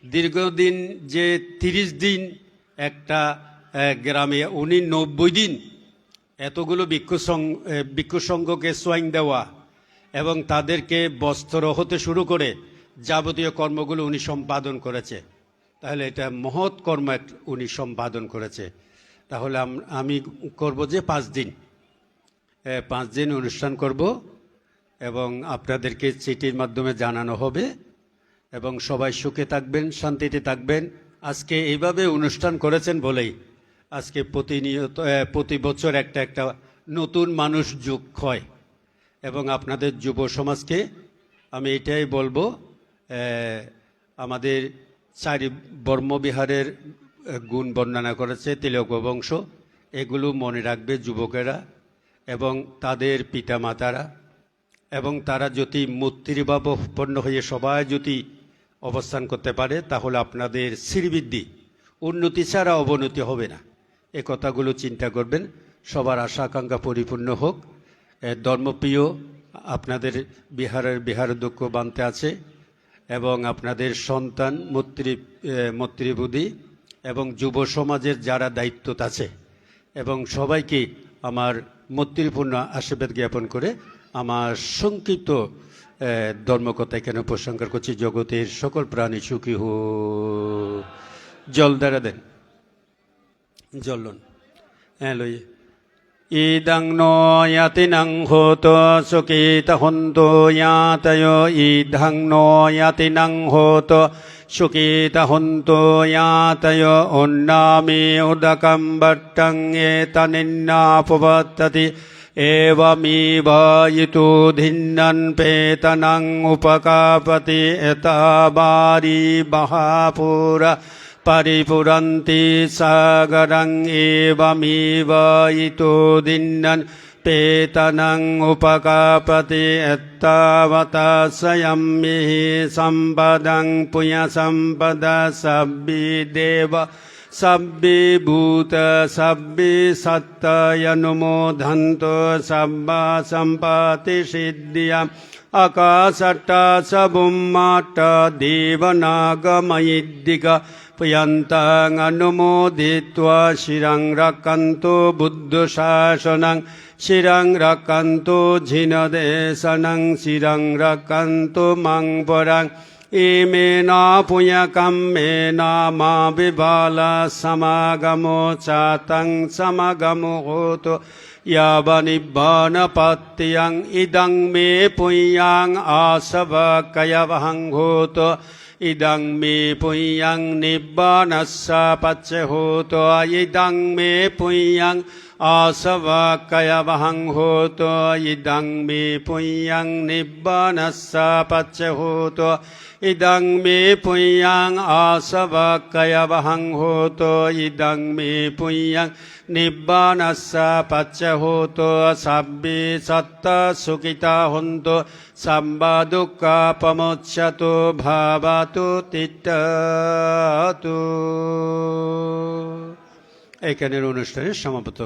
দীর্ঘদিন যে 30 দিন একটা গ্রামে, উনি 90 দিন এতগুলো ভিক্ষু সংঘকে সোয়াইং দেওয়া এবং তাদেরকে বস্ত্র হতে শুরু করে যাবতীয় কর্মগুলো উনি সম্পাদন করেছে। তাহলে এটা মহৎ কর্ম উনি সম্পাদন করেছে। তাহলে আমি করব যে 5 দিন অনুষ্ঠান করব, এবং আপনাদেরকে চিঠির মাধ্যমে জানানো হবে, এবং সবাই সুখে থাকবেন, শান্তিতে থাকবেন। আজকে এইভাবে অনুষ্ঠান করেছেন বলেই আজকে প্রতি বছর একটা নতুন মানুষ যোগ হয়। এবং আপনাদের যুব সমাজকে আমি এটাই বলবো, আমাদের 4 বর্মবিহারের গুণ বর্ণনা করেছে তিলক বংশ। এগুলো মনে রাখবে যুবকেরা এবং তাদের পিতামাতারা, এবং তারা যদি মৈত্রীভাবাপন্ন হয়ে সবাই যদি অবস্থান করতে পারে, তাহলে আপনাদের শ্রীবৃদ্ধি, উন্নতি ছাড়া অবনতি হবে না। এ কথাগুলো চিন্তা করবেন। সবার আশা আকাঙ্ক্ষা পরিপূর্ণ হোক। ধর্মপ্রিয় আপনাদের বিহারধ্যক্ষ বানতে আছে, এবং আপনাদের সন্তান মৈত্রীবুদ্ধি এবং যুব সমাজের যারা দায়িত্ব আছে, এবং সবাইকে আমার মৈত্রীপূর্ণ আশীর্বাদ জ্ঞাপন করে আমার সংক্ষিপ্ত ধর্মকথা এখানে উপসংহার করছি। জগতের সকল প্রাণী সুখী হো। জল দ্বারা দেন, জলন লই। ইদং নো ইয়াতিনং হোতো সুখিত হন্তু ইয়াতয়। ইদং নো ইয়াতিনং হোতো সুখিত হন্তু ইয়াতয়। উন্নামি উদকম বট্টং এতনিন্নাপবর্ততি। एवमेवायितो धिन्नन् पेतनम् उपकापति। एतावारी महापुर परिपुरन्ति सागरम्। एवमेवायितो धिन्नन् पेतनम् उपकापति। एतावता स्वयं हि सम्पदं पुण्यसम्पदा। सब्बे देव सब्बे भूत सब्बे सत्तयनुमोदन्तु। सब्बा सम्पत्ति सिद्धिया आकाशट्टा सबुम्माट्टा देवनागमयिद्दिक पुयन्तं अनुमोदित्वा शिरं रक्षन्तु बुद्धशासनं। शिरं रक्षन्तु जिनदेशनं। शिरं रक्षन्तु मङ् परं। ইমেনা পুয়া কাম্মেনা মা বিবালা সমাগমো চাতং সমাগমো হোতো ইয়াবা নিব্বান পাত্যং ইদং মে পুয়াং আসবকয়বহং হোতো ইদং মে পুয়াং নিব্বানস্য পচ্য হোতো ইদং মে পুয়াং আসবকয়বহং হোতো ইদং মে পুয়াং নিব্বানস্য পচ্য হোতো ইদং মে পুয়াং আসবকয়বহং হোতো ইদং মে পুয়াং নিব্বানস্য পচ্য হোতো সাব্বে সত্ত সুখিতা হন্তু সাম্বা দুঃখা পমোচ্যতো ভাবাতু তিষ্ঠতু। এখানের অনুষ্ঠানের সমাপত